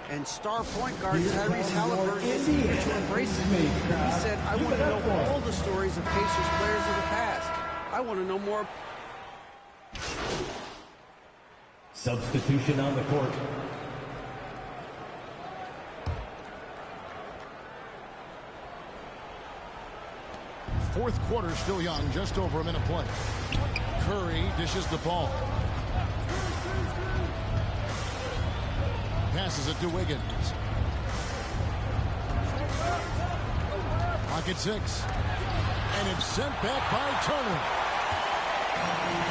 And star point guard Tyrese Halliburton is eager to embrace it. He said, I want to know all the stories of Pacers players of the past. I want to know more. Substitution on the court. Fourth quarter still young, just over a minute play. Curry dishes the ball. Passes it to Wiggins. Pocket 6. And it's sent back by Turner.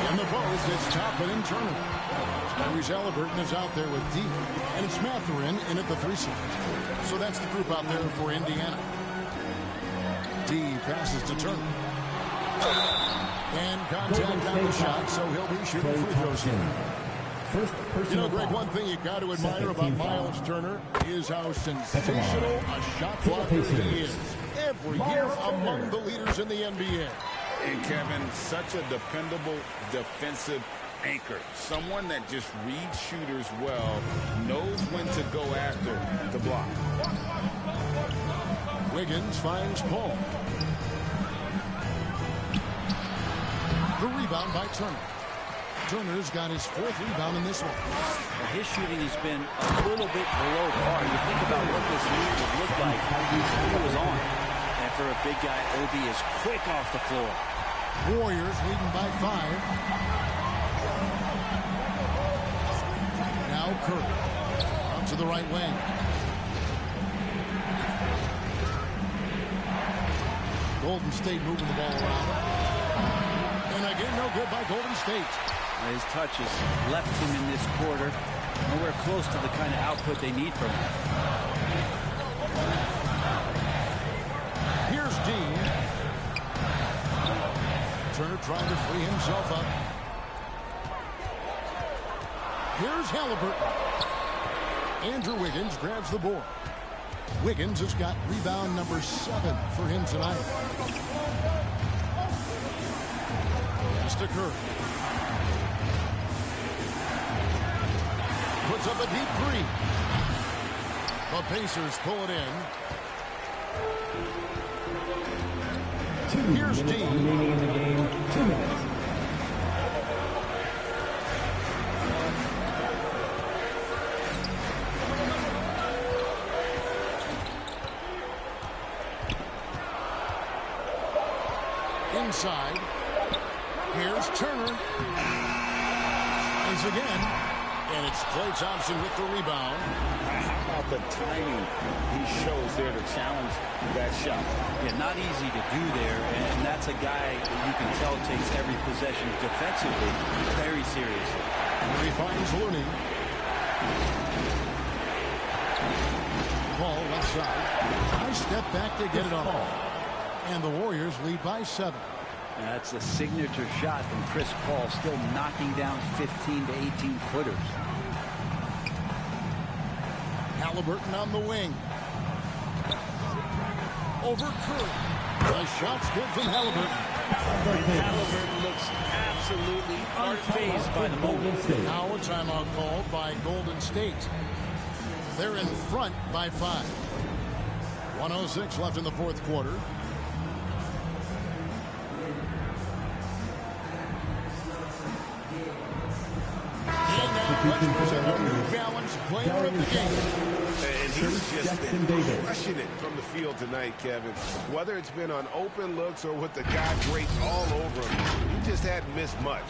And the post is Toppin and Turner. Tyrese Halliburton is out there with D. And it's Mathurin in at the 3 slot. So that's the group out there for Indiana. D passes to Turner. And contact on the shot, so he'll be shooting free throws here. You know, Greg, one thing you've got to admire about Miles Turner is how sensational a shot blocker he is. Every year among the leaders in the NBA. And Kevin, such a dependable defensive anchor. Someone that just reads shooters well, knows when to go after the block. Wiggins finds Paul. The rebound by Turner. Turner's got his 4th rebound in this one. Well, his shooting has been a little bit below par. You think about what this league would look like when it was on. And for a big guy, Obi is quick off the floor. Warriors leading by 5. Now Curry. Out to the right wing. Golden State moving the ball around. And again, no good by Golden State. His touch has left him in this quarter. Nowhere close to the kind of output they need from him. Here's Dean. Turner trying to free himself up. Here's Halliburton. Andrew Wiggins grabs the board. Wiggins has got rebound number 7 for him tonight. Pass to Curry. Puts up a deep 3. The Pacers pull it in. Here's Dean. Remaining in the game, 2 minutes. Inside. Here's Turner. Once again. And it's Klay Thompson with the rebound. How about the timing he shows there to challenge that shot? Yeah, not easy to do there. And that's a guy that you can tell takes every possession defensively very seriously. Here he finds Looney. Paul left side. Nice step back to get it off. And the Warriors lead by 7. That's a signature shot from Chris Paul, still knocking down 15 to 18 footers. Halliburton on the wing. Over Curry. The shot's good from Halliburton. Halliburton looks absolutely unfazed by the moment. Now a timeout called by Golden State. They're in front by 5. 1:06 left in the 4th quarter. Balanced player of the game. And he's just been crushing it from the field tonight, Kevin. Whether it's been on open looks or with the guy great all over him, he just hadn't missed much.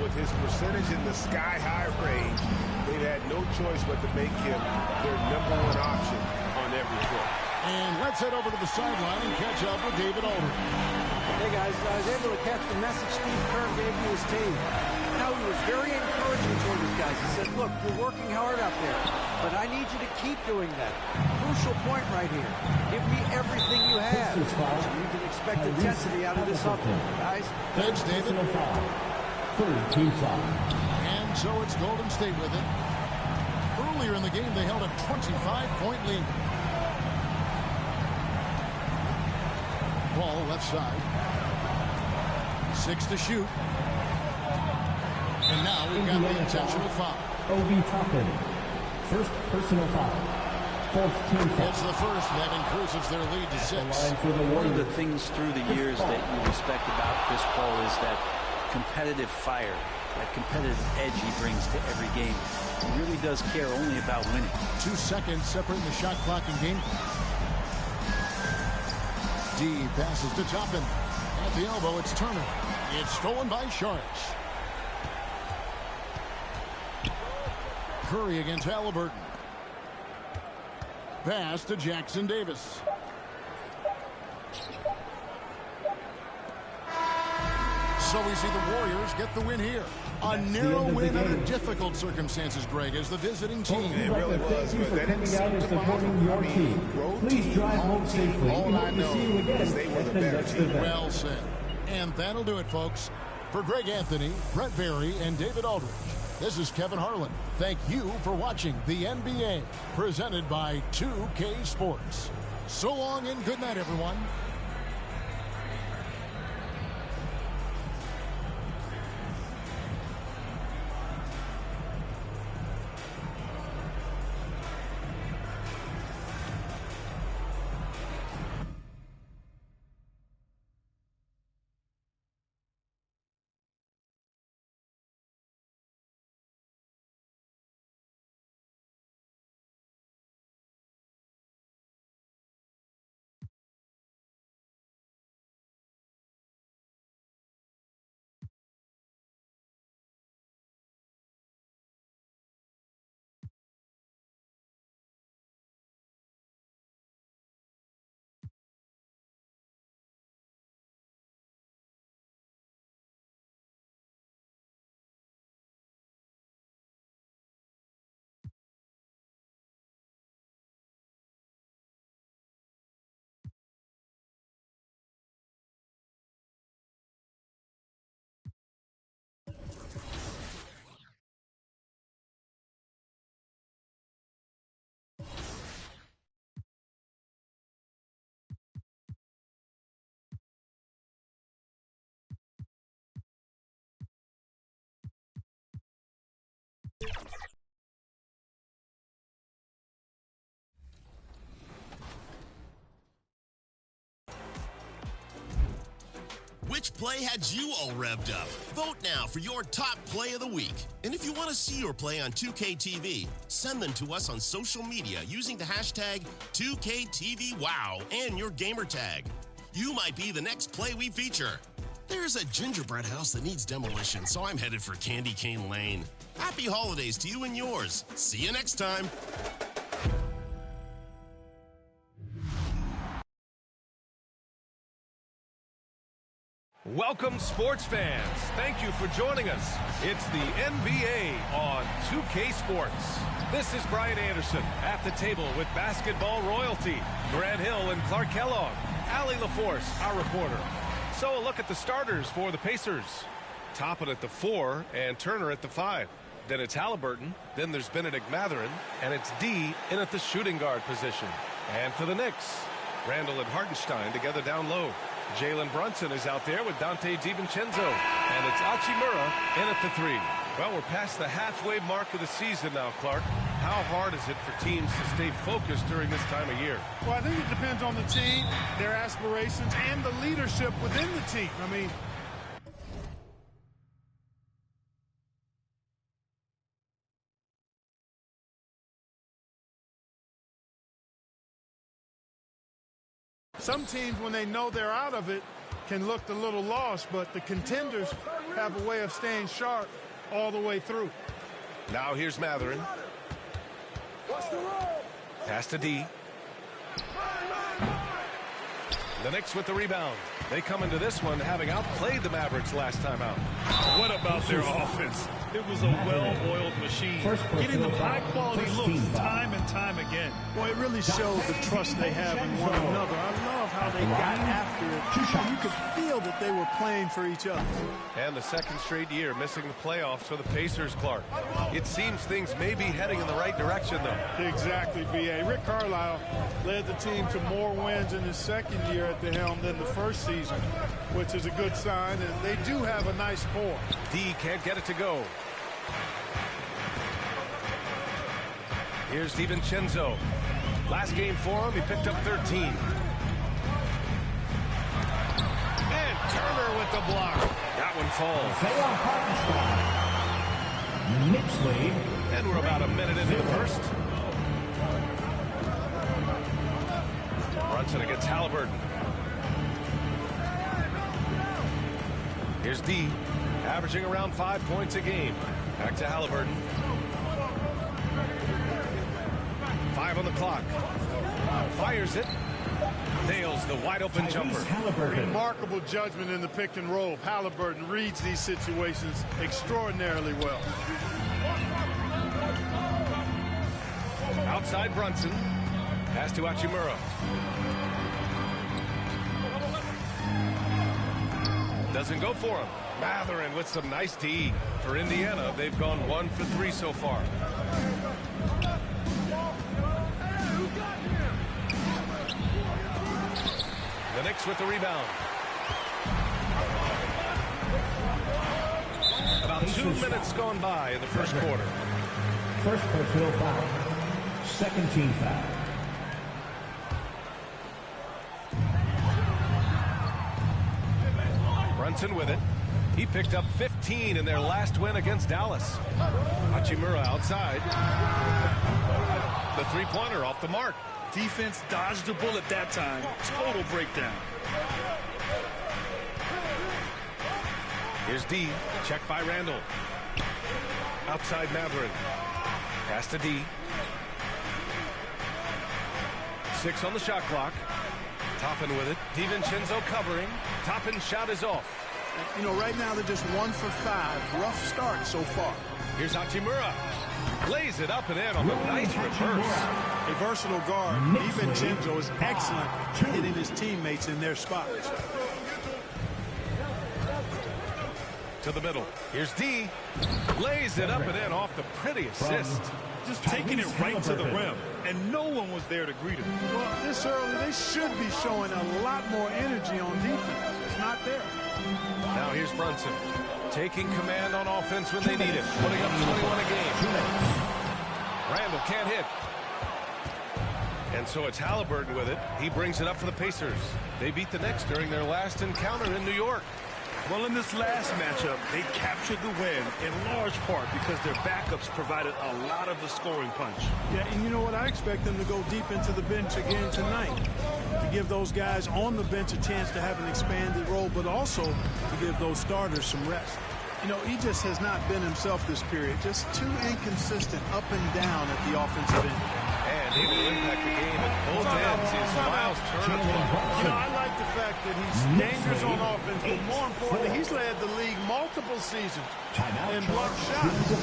With his percentage in the sky-high range, they've had no choice but to make him their #1 option on every foot. And let's head over to the sideline and catch up with David Ovr. Hey, guys, I was able to catch the message Steve Kerr gave to his team. Now, he was very encouraging toward his guys. He said, look, you're working hard out there, but I need you to keep doing that. Crucial point right here. Give me everything you have. So you can expect intensity out of this offense, guys. Thanks, David. Third team foul. And so it's Golden State with it. Earlier in the game, they held a 25-point lead. Ball left side. 6 to shoot. And now we've got the intentional foul. Obi Toppin. First personal foul. Fourth team foul. It's the first that increases their lead to 6. One of the things through the years that you respect about Chris Paul is that competitive fire, that competitive edge he brings to every game. He really does care only about winning. 2 seconds separating the shot clock and game clock. D passes to Toppin. At the elbow, it's Turner. It's stolen by Sharch. Curry against Halliburton. Pass to Jackson Davis. So we see the Warriors get the win here. A narrow win under difficult circumstances, Greg, as the visiting team. It really was, but they didn't seem to supporting your team. Please drive home safely. All I know is they were the better team. Well said. And that'll do it, folks. For Greg Anthony, Brett Barry, and David Aldridge, this is Kevin Harlan. Thank you for watching the NBA, presented by 2K Sports. So long and good night, everyone. Which play had you all revved up? Vote now for your top play of the week. And if you want to see your play on 2KTV, send them to us on social media using the hashtag 2KTVWOW and your gamer tag. You might be the next play we feature. There's a gingerbread house that needs demolition, so I'm headed for Candy Cane Lane. Happy holidays to you and yours. See you next time. Welcome, sports fans. Thank you for joining us. It's the NBA on 2K Sports. This is Brian Anderson at the table with basketball royalty, Grant Hill and Clark Kellogg, Allie LaForce, our reporter. So a look at the starters for the Pacers. Toppin at the 4 and Turner at the 5. Then it's Halliburton, then there's Benedict Mathurin, and it's D in at the shooting guard position. And for the Knicks, Randall and Hartenstein together down low. Jalen Brunson is out there with Dante DiVincenzo. And it's Hachimura in at the 3. Well, we're past the halfway mark of the season now, Clark. How hard is it for teams to stay focused during this time of year? Well, I think it depends on the team, their aspirations, and the leadership within the team. I mean, some teams, when they know they're out of it, can look a little lost, but the contenders have a way of staying sharp all the way through. Now here's Mathurin. Pass to D. The Knicks with the rebound. They come into this one having outplayed the Mavericks last time out. What about their offense? It was a well-oiled machine, getting them high-quality looks time and time again. Well, it really showed the trust they have in one another. I love how they got after it. You could feel that they were playing for each other. And the second straight year missing the playoffs for the Pacers, Clark. It seems things may be heading in the right direction, though. Exactly, B.A. Rick Carlisle led the team to more wins in his second year at the helm than the first season, which is a good sign, and they do have a nice core. D can't get it to go. Here's DiVincenzo. Last game for him, he picked up 13. And Turner with the block. That one falls. And we're about a minute into the first. Brunson against Halliburton. Here's D, averaging around 5 points a game. Back to Halliburton. 5 on the clock. Fires it. Nails the wide open jumper. Remarkable judgment in the pick and roll. Halliburton reads these situations extraordinarily well. Outside Brunson. Pass to Hachimura. Doesn't go for him. Matherin with some nice D. For Indiana, they've gone 1 for 3 so far. The Knicks with the rebound. About 2 minutes gone by in the first quarter. First personal foul. Second team foul. Brunson with it. He picked up 15 in their last win against Dallas. Hachimura outside. The three-pointer off the mark. Defense dodged a bullet that time. Total breakdown. Here's D. Check by Randall. Outside Matherin. Pass to D. 6 on the shot clock. Toppin with it. DiVincenzo covering. Toppin's shot is off. You know, right now they're just 1 for 5. Rough start so far. Here's Hachimura. Lays it up and in on the nice reverse. A versatile guard. DiVincenzo is excellent hitting his teammates in their spots. To the middle. Here's D. Lays it up and in off the pretty assist. Just taking it right to the rim, and no one was there to greet him. Well, this early, they should be showing a lot more energy on defense. It's not there. Now here's Brunson. Taking command on offense when they need it. Putting up 21 a game. Randall can't hit. And so it's Halliburton with it. He brings it up for the Pacers. They beat the Knicks during their last encounter in New York. Well, in this last matchup, they captured the win in large part because their backups provided a lot of the scoring punch. Yeah, and you know what? I expect them to go deep into the bench again tonight to give those guys on the bench a chance to have an expanded role, but also to give those starters some rest. You know, he just has not been himself this period. Just too inconsistent up and down at the offensive end. And he will impact the game at both ends. Is Miles Turner. You know, I like the fact that he's dangerous on offense, but more importantly, he's led the league multiple seasons in block shots.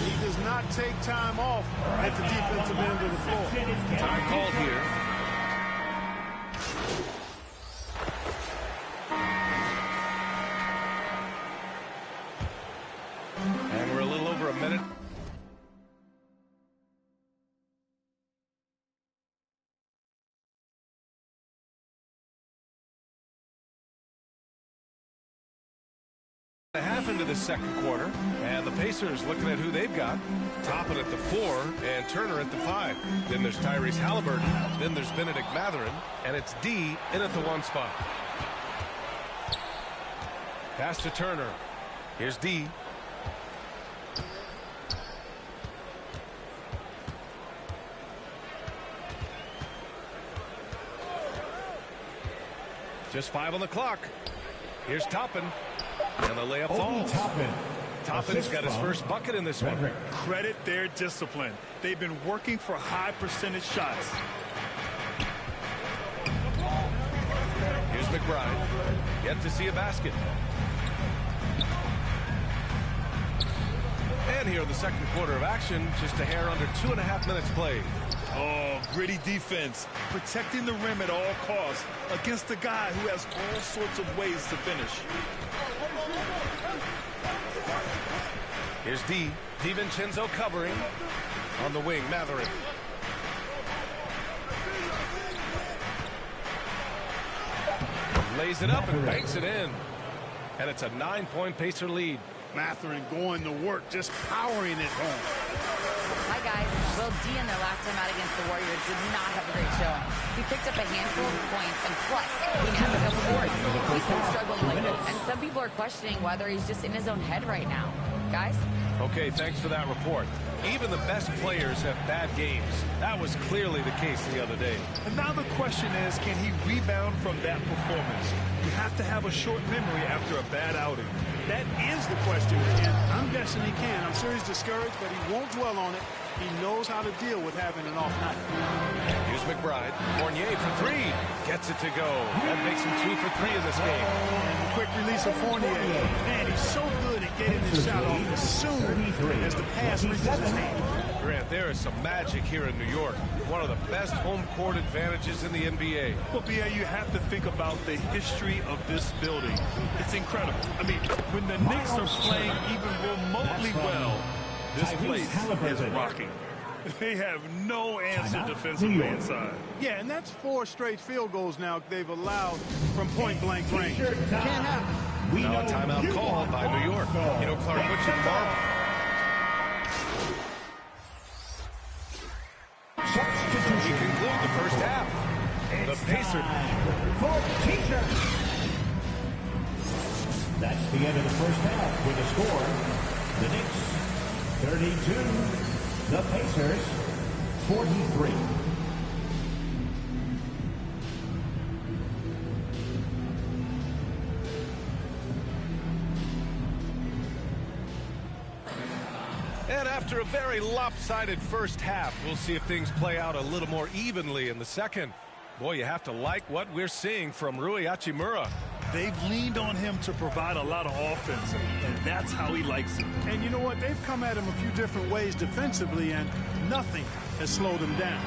He does not take time off at the defensive end of the floor. Time called here. And we're a little over a minute. A half into the second quarter, and the Pacers looking at who they've got. Toppin at the 4 and Turner at the 5. Then there's Tyrese Halliburton. Then there's Benedict Matherin, and it's D in at the 1 spot. Pass to Turner. Here's D. Just 5 on the clock. Here's Toppin. And the layup falls. Toppin's got his first bucket in this one. Credit their discipline. They've been working for high percentage shots. Here's McBride. Yet to see a basket. And here in the second quarter of action, just a hair under 2.5 minutes played. Oh, gritty defense. Protecting the rim at all costs against a guy who has all sorts of ways to finish. Here's D. DiVincenzo covering. On the wing, Matherin. Lays it up and banks it in. And it's a 9-point Pacer lead. Matherin going to work, just powering it home. Hi, guys. Well, D in their last time out against the Warriors did not have a great showing. He picked up a handful of points, and plus, he had a couple boards. He's been struggling lately, and some people are questioning whether he's just in his own head right now. Guys? Okay, thanks for that report. Even the best players have bad games. That was clearly the case the other day. And now the question is, can he rebound from that performance? You have to have a short memory after a bad outing. That is the question, and I'm guessing he can. I'm sure he's discouraged, but he won't dwell on it. He knows how to deal with having an off night. Here's McBride. Fournier for three. Gets it to go. That makes him 2 for 3 in this game. And the quick release of Fournier. Man, he's so good at getting his shot off as soon as the pass reaches his hand. Grant, there is some magic here in New York. One of the best home court advantages in the NBA. Well, B.A., you have to think about the history of this building. It's incredible. I mean, when the Knicks are playing even remotely well, this place is rocking. They have no answer defensively inside. Yeah, and that's 4 straight field goals now they've allowed from point-blank range. Can't happen. Now a timeout called by New York. You know, Clark, what should Marv? We conclude the first half. The Pacers. That's the end of the first half with a score. The Knicks 32, the Pacers 43. And after a very lopsided first half, we'll see if things play out a little more evenly in the second. Boy, you have to like what we're seeing from Rui Hachimura. They've leaned on him to provide a lot of offense, and that's how he likes it. And you know what? They've come at him a few different ways defensively, and nothing has slowed him down.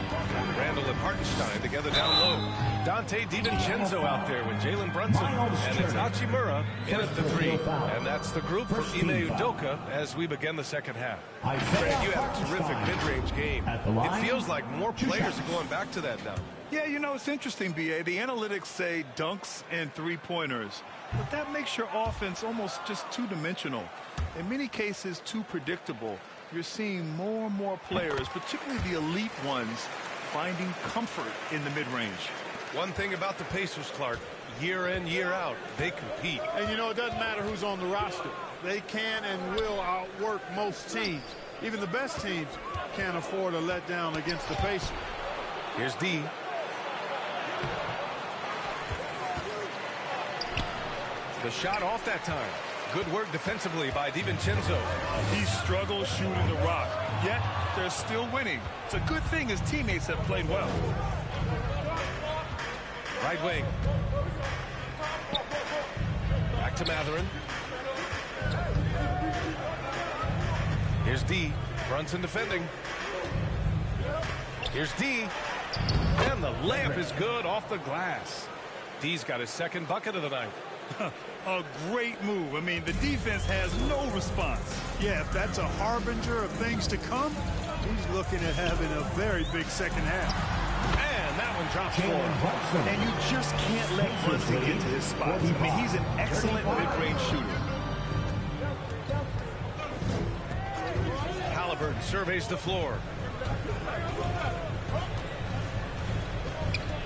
Randall and Hartenstein together down low. Dante DiVincenzo out there with Jalen Brunson. And it's Hachimura in at the 3. And that's the group for Ime Udoka as we begin the second half. Grant, you had a terrific mid-range game. It feels like more players are going back to that now. Yeah, you know, it's interesting, B.A. The analytics say dunks and three-pointers, but that makes your offense almost just two-dimensional. In many cases, too predictable. You're seeing more and more players, particularly the elite ones, finding comfort in the mid-range. One thing about the Pacers, Clark, year in, year out, they compete. And, you know, it doesn't matter who's on the roster. They can and will outwork most teams. Even the best teams can't afford a letdown against the Pacers. Here's D. The shot off that time. Good work defensively by DiVincenzo. He struggles shooting the rock, yet they're still winning. It's a good thing his teammates have played well. Right wing. Back to Mathurin. Here's D. Brunson defending. Here's D. And the layup is good off the glass. D's got his second bucket of the night. A great move. I mean, the defense has no response. Yeah, if that's a harbinger of things to come, he's looking at having a very big second half. And that one drops for him. And you just can't let Brunson get to his spots. I mean, he's an excellent mid-range shooter. Halliburton surveys the floor.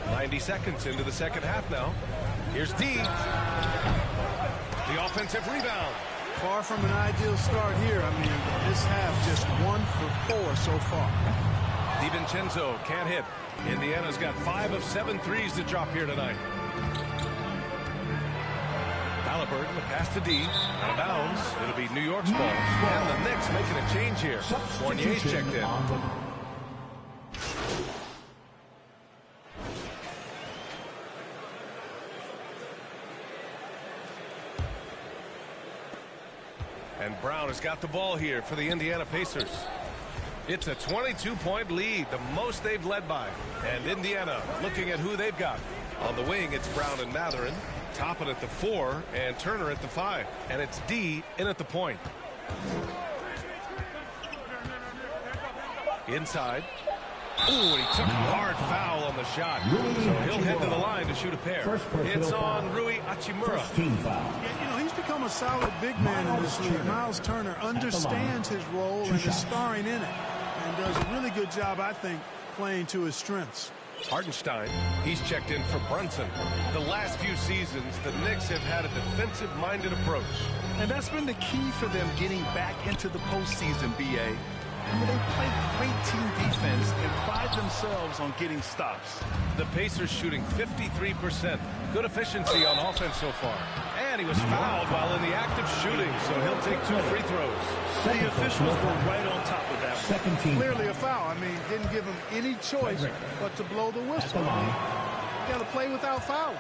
90 seconds into the second half now. Here's D. The offensive rebound. Far from an ideal start here. I mean, this half just 1 for 4 so far. DiVincenzo can't hit. Indiana's got 5 of 7 threes to drop here tonight. Halliburton, the pass to D. Out of bounds. It'll be New York's ball. And the Knicks making a change here. Fournier's checked in. And Brown has got the ball here for the Indiana Pacers. It's a 22-point lead, the most they've led by. And Indiana looking at who they've got. On the wing, it's Brown and Mathurin. Toppin at the 4 and Turner at the 5. And it's D in at the point. Inside. Ooh, he took a hard foul on the shot. So he'll head to the line to shoot a pair. It's on Rui Hachimura. Yeah, you know, he's become a solid big man in this league. Miles Turner understands his role and is starring in it. and does a really good job, I think, playing to his strengths. Hartenstein, he's checked in for Brunson. The last few seasons, the Knicks have had a defensive-minded approach. And that's been the key for them getting back into the postseason, B.A. I mean, they play great team defense and pride themselves on getting stops. The Pacers shooting 53%. Good efficiency on offense so far. And he was fouled while in the act of shooting, so he'll take 2 free throws. The officials were right on top of that one. Clearly a foul. I mean, didn't give him any choice but to blow the whistle. You got to play without foul.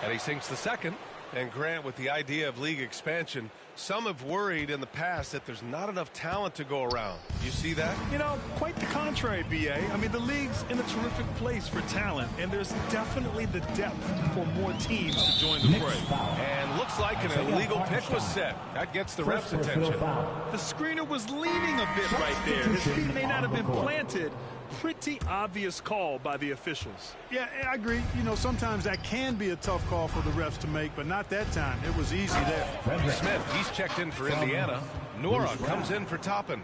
And he sinks the second. And Grant, with the idea of league expansion, some have worried in the past that there's not enough talent to go around. You see that? You know, quite the contrary, B.A. I mean, the league's in a terrific place for talent, and there's definitely the depth for more teams to join the fray. And looks like an illegal pick was set. That gets the ref's attention. The screener was leaning a bit right there. His feet may not have been planted. Pretty obvious call by the officials. Yeah, I agree. You know, sometimes that can be a tough call for the refs to make, but not that time. It was easy there. Smith, he's checked in for Indiana. Nora comes in for Toppin.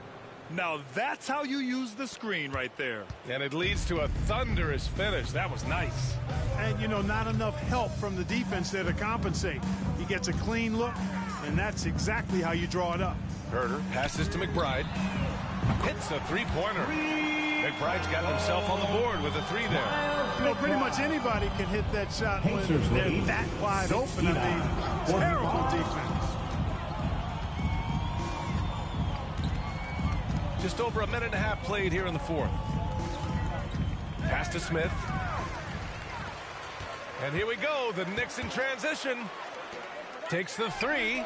Now that's how you use the screen right there. And it leads to a thunderous finish. That was nice. And, you know, not enough help from the defense there to compensate. He gets a clean look, and that's exactly how you draw it up. Herter passes to McBride. Hits a three-pointer. McBride's got himself on the board with a 3 there. You know, pretty much anybody can hit that shot when they're that wide open. I mean, terrible defense. Just over a minute and a half played here in the fourth. Pass to Smith. And here we go. The Knicks in transition. Takes the 3.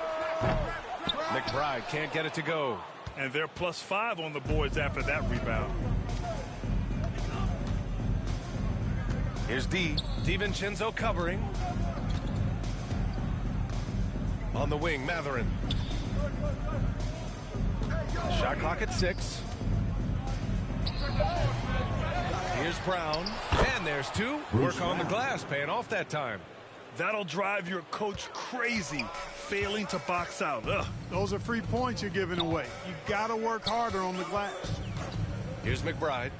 McBride can't get it to go. And they're +5 on the boards after that rebound. Here's DiVincenzo covering. On the wing, Matherin. Shot clock at 6. Here's Brown. And there's 2. Work on the glass, paying off that time. That'll drive your coach crazy, failing to box out. Ugh. Those are free points you're giving away. You got to work harder on the glass. Here's McBride.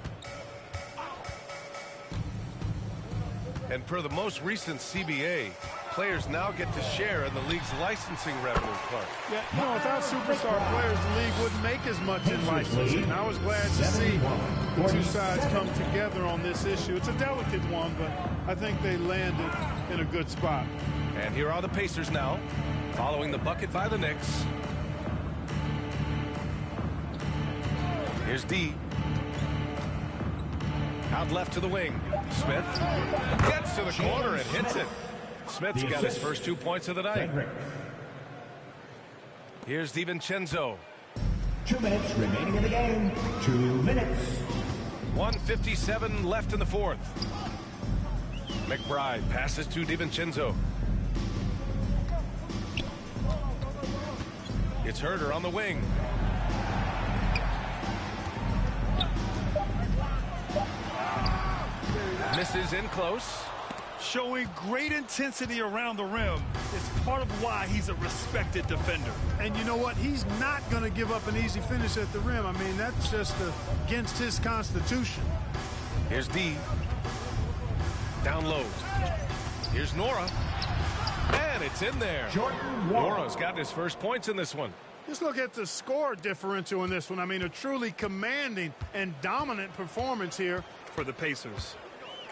And per the most recent CBA, players now get to share in the league's licensing revenue, Clark. Yeah, you know, without superstar players, the league wouldn't make as much in licensing. I was glad to see the two sides come together on this issue. It's a delicate one, but I think they landed in a good spot. And here are the Pacers now, following the bucket by the Knicks. Here's D. Out left to the wing. Smith gets to the corner and hits it. Smith's got his first 2 points of the night. Here's DiVincenzo. 2 minutes remaining in the game. 2 minutes. 1:57 left in the fourth. McBride passes to DiVincenzo. It's Herter on the wing. Misses in close. Showing great intensity around the rim is part of why he's a respected defender. And you know what? He's not going to give up an easy finish at the rim. I mean, that's just against his constitution. Here's D. Down low. Here's Nora. And it's in there. Nora's got his first points in this one. Just look at the score differential in this one. I mean, a truly commanding and dominant performance here for the Pacers.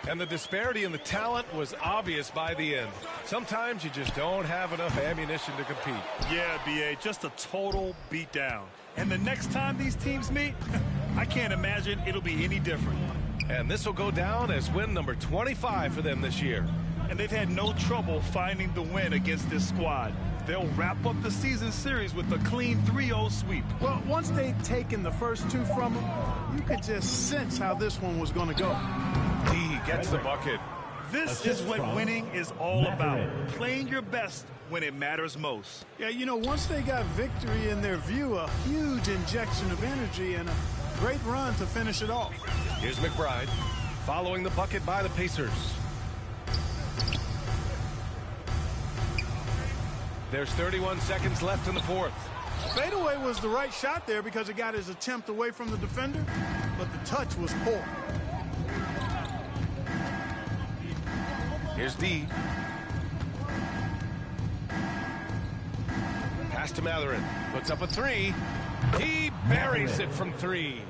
And the disparity in the talent was obvious by the end. Sometimes you just don't have enough ammunition to compete. Yeah, B.A., just a total beatdown. And the next time these teams meet, I can't imagine it'll be any different. And this will go down as win number 25 for them this year. And they've had no trouble finding the win against this squad. They'll wrap up the season series with a clean 3-0 sweep. Well, once they'd taken the first 2 from them, you could just sense how this one was going to go. D gets the bucket. This is what winning is all about. Playing your best when it matters most. Yeah, you know, once they got victory in their view, a huge injection of energy and a great run to finish it off. Here's McBride following the bucket by the Pacers. There's 31 seconds left in the fourth. Fadeaway was the right shot there because it got his attempt away from the defender. but the touch was poor. Here's D. Pass to Matherin. Puts up a three. He buries it from three.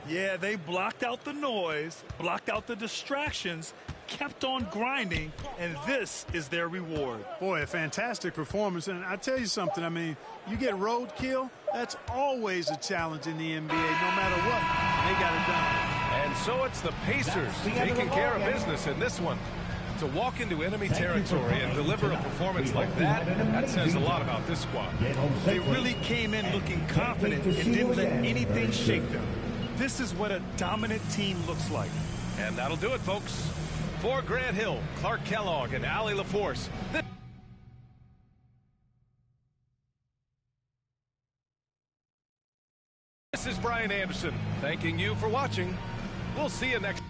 Yeah, they blocked out the noise, blocked out the distractions, kept on grinding, and this is their reward. Boy, a fantastic performance. And I tell you something, I mean, you get roadkill, that's always a challenge in the NBA, no matter what. They got it done. And so it's the Pacers taking care of business in this one. To walk into enemy territory and deliver a performance like that, that says a lot about this squad. They really came in looking confident and didn't let anything shake them. This is what a dominant team looks like. And that'll do it, folks. For Grant Hill, Clark Kellogg, and Allie LaForce. This is Brian Anderson, thanking you for watching. We'll see you next.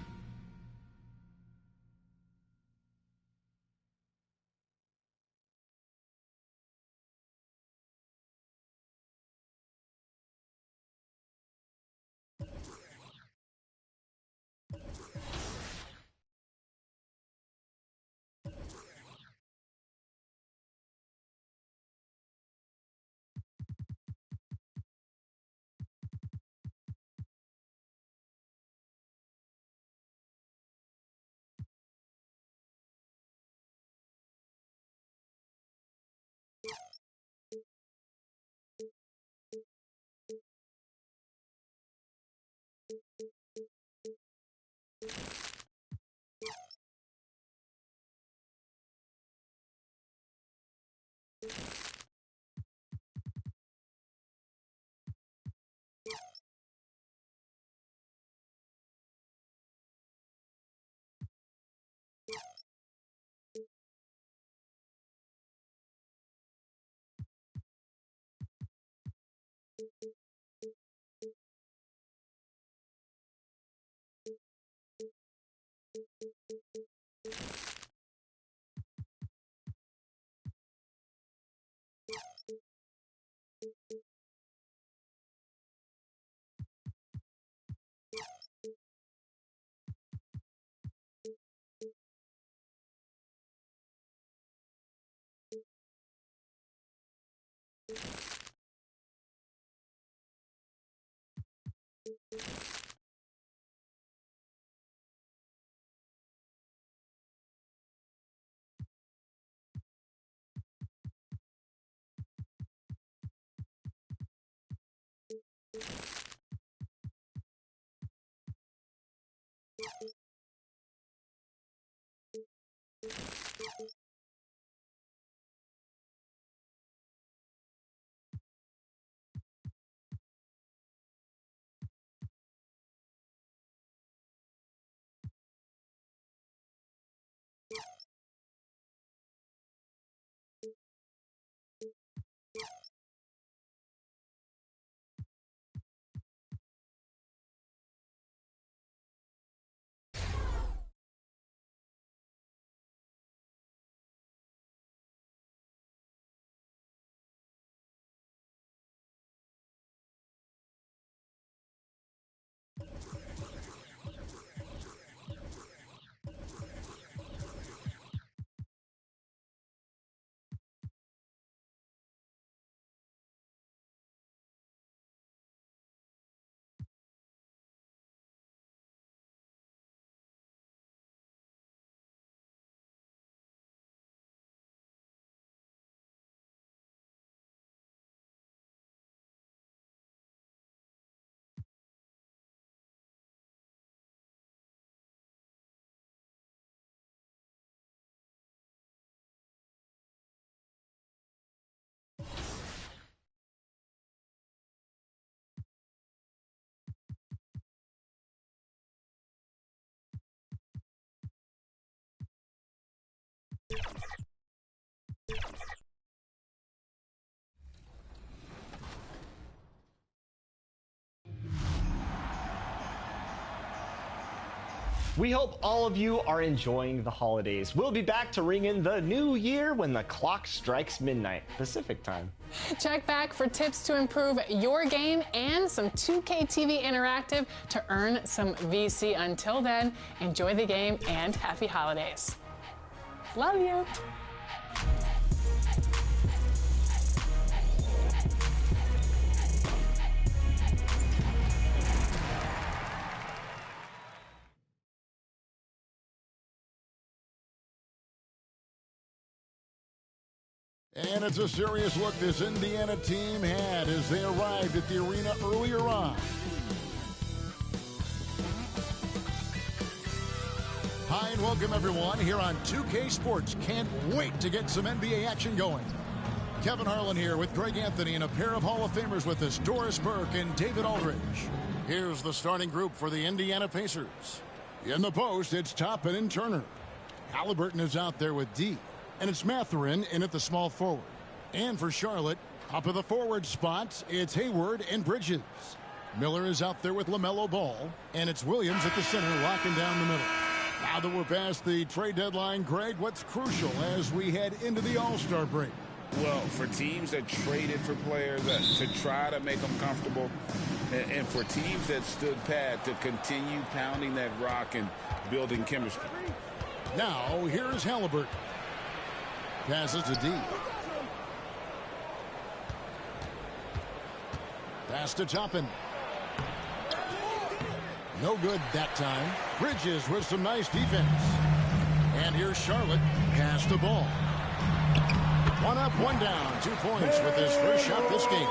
We hope all of you are enjoying the holidays. We'll be back to ring in the new year when the clock strikes midnight Pacific time. Check back for tips to improve your game and some 2K TV Interactive to earn some VC. Until then, enjoy the game and happy holidays. Love you. And it's a serious look this Indiana team had as they arrived at the arena earlier on. Hi and welcome everyone here on 2K Sports. Can't wait to get some NBA action going. Kevin Harlan here with Greg Anthony and a pair of Hall of Famers with us, Doris Burke and David Aldridge. Here's the starting group for the Indiana Pacers. In the post, it's Toppin and Turner. Halliburton is out there with D. And it's Mathurin in at the small forward. And for Charlotte, up of the forward spots, it's Hayward and Bridges. Miller is out there with LaMelo Ball. And it's Williams at the center, locking down the middle. Now that we're past the trade deadline, Greg, what's crucial as we head into the All-Star break? Well, for teams that traded for players to try to make them comfortable, and for teams that stood pat to continue pounding that rock and building chemistry. Now, here's Halliburton. Passes to D. Pass to Toppin. No good that time. Bridges with some nice defense. And here's Charlotte. Pass the ball. One up, one down. 2 points with his first shot this game.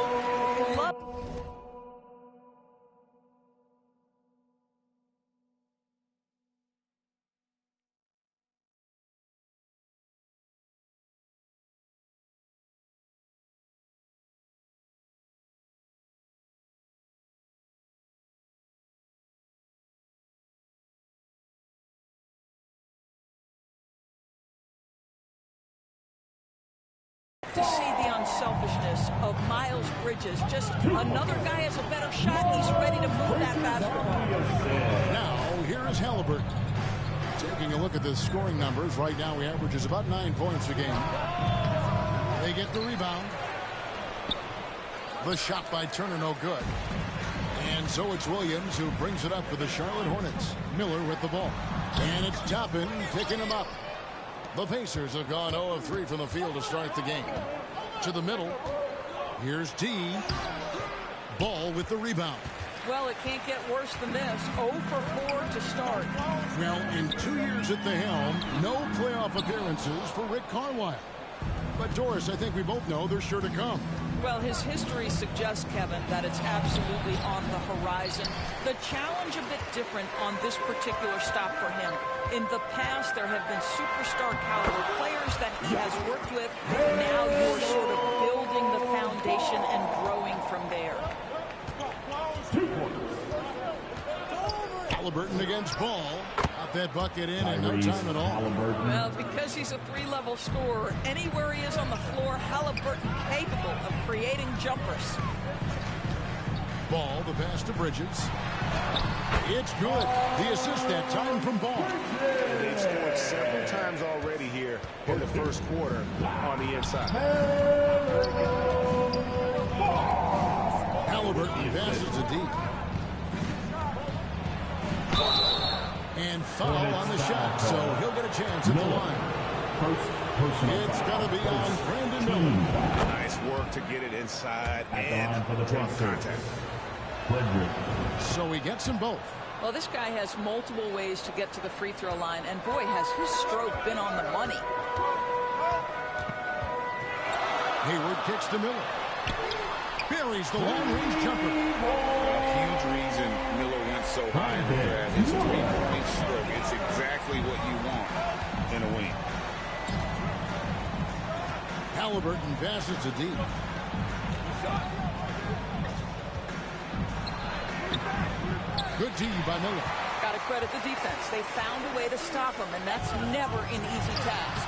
To see the unselfishness of Miles Bridges. Just another guy has a better shot. He's ready to move that basketball. Now, here is Halliburton. Taking a look at the scoring numbers. Right now, he averages about 9 points a game. They get the rebound. The shot by Turner, no good. And so it's Williams who brings it up for the Charlotte Hornets. Miller with the ball. And it's Toppin picking him up. The Pacers have gone 0 of 3 from the field to start the game. To the middle. Here's D. Ball with the rebound. Well, it can't get worse than this. 0 for 4 to start. Well, in 2 years at the helm, no playoff appearances for Rick Carlisle. But Doris, I think we both know they're sure to come. Well, his history suggests, Kevin, that it's absolutely on the horizon. The challenge a bit different on this particular stop for him. In the past, there have been superstar caliber players that he has worked with. Now you're sort of building the foundation and growing from there. Halliburton against Ball. Got that bucket in no time at all. Well, because he's a 3-level scorer, anywhere he is on the floor, Halliburton capable of creating jumpers. Ball, the pass to Bridges. It's good. The assist that time from Ball. They've scored several times already here in the first quarter on the inside. Halliburton passes to D. And foul on the shot, so he'll get a chance at the line. It's going to be on Brandon Miller. Nice work to get it inside and draw contact. So he gets them both. Well, this guy has multiple ways to get to the free throw line, and boy, has his stroke been on the money. Hayward kicks to Miller. Buries the long-range jumper. A huge reason Miller went so high in the draft. His three-point stroke. It's exactly what you want in a wing. Halliburton passes to D. Good D by Miller. Got to credit the defense. They found a way to stop him, and that's never an easy task.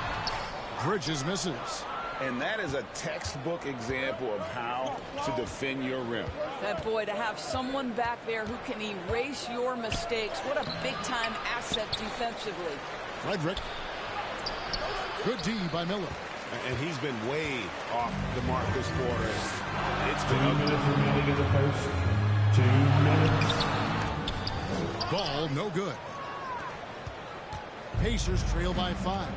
Bridges misses. And that is a textbook example of how to defend your rim. That boy, to have someone back there who can erase your mistakes, what a big-time asset defensively. Frederick. Good D by Miller. And he's been way off the mark this quarter. It's been 2 minutes remaining in the first. 2 minutes. Ball no good. Pacers trail by 5.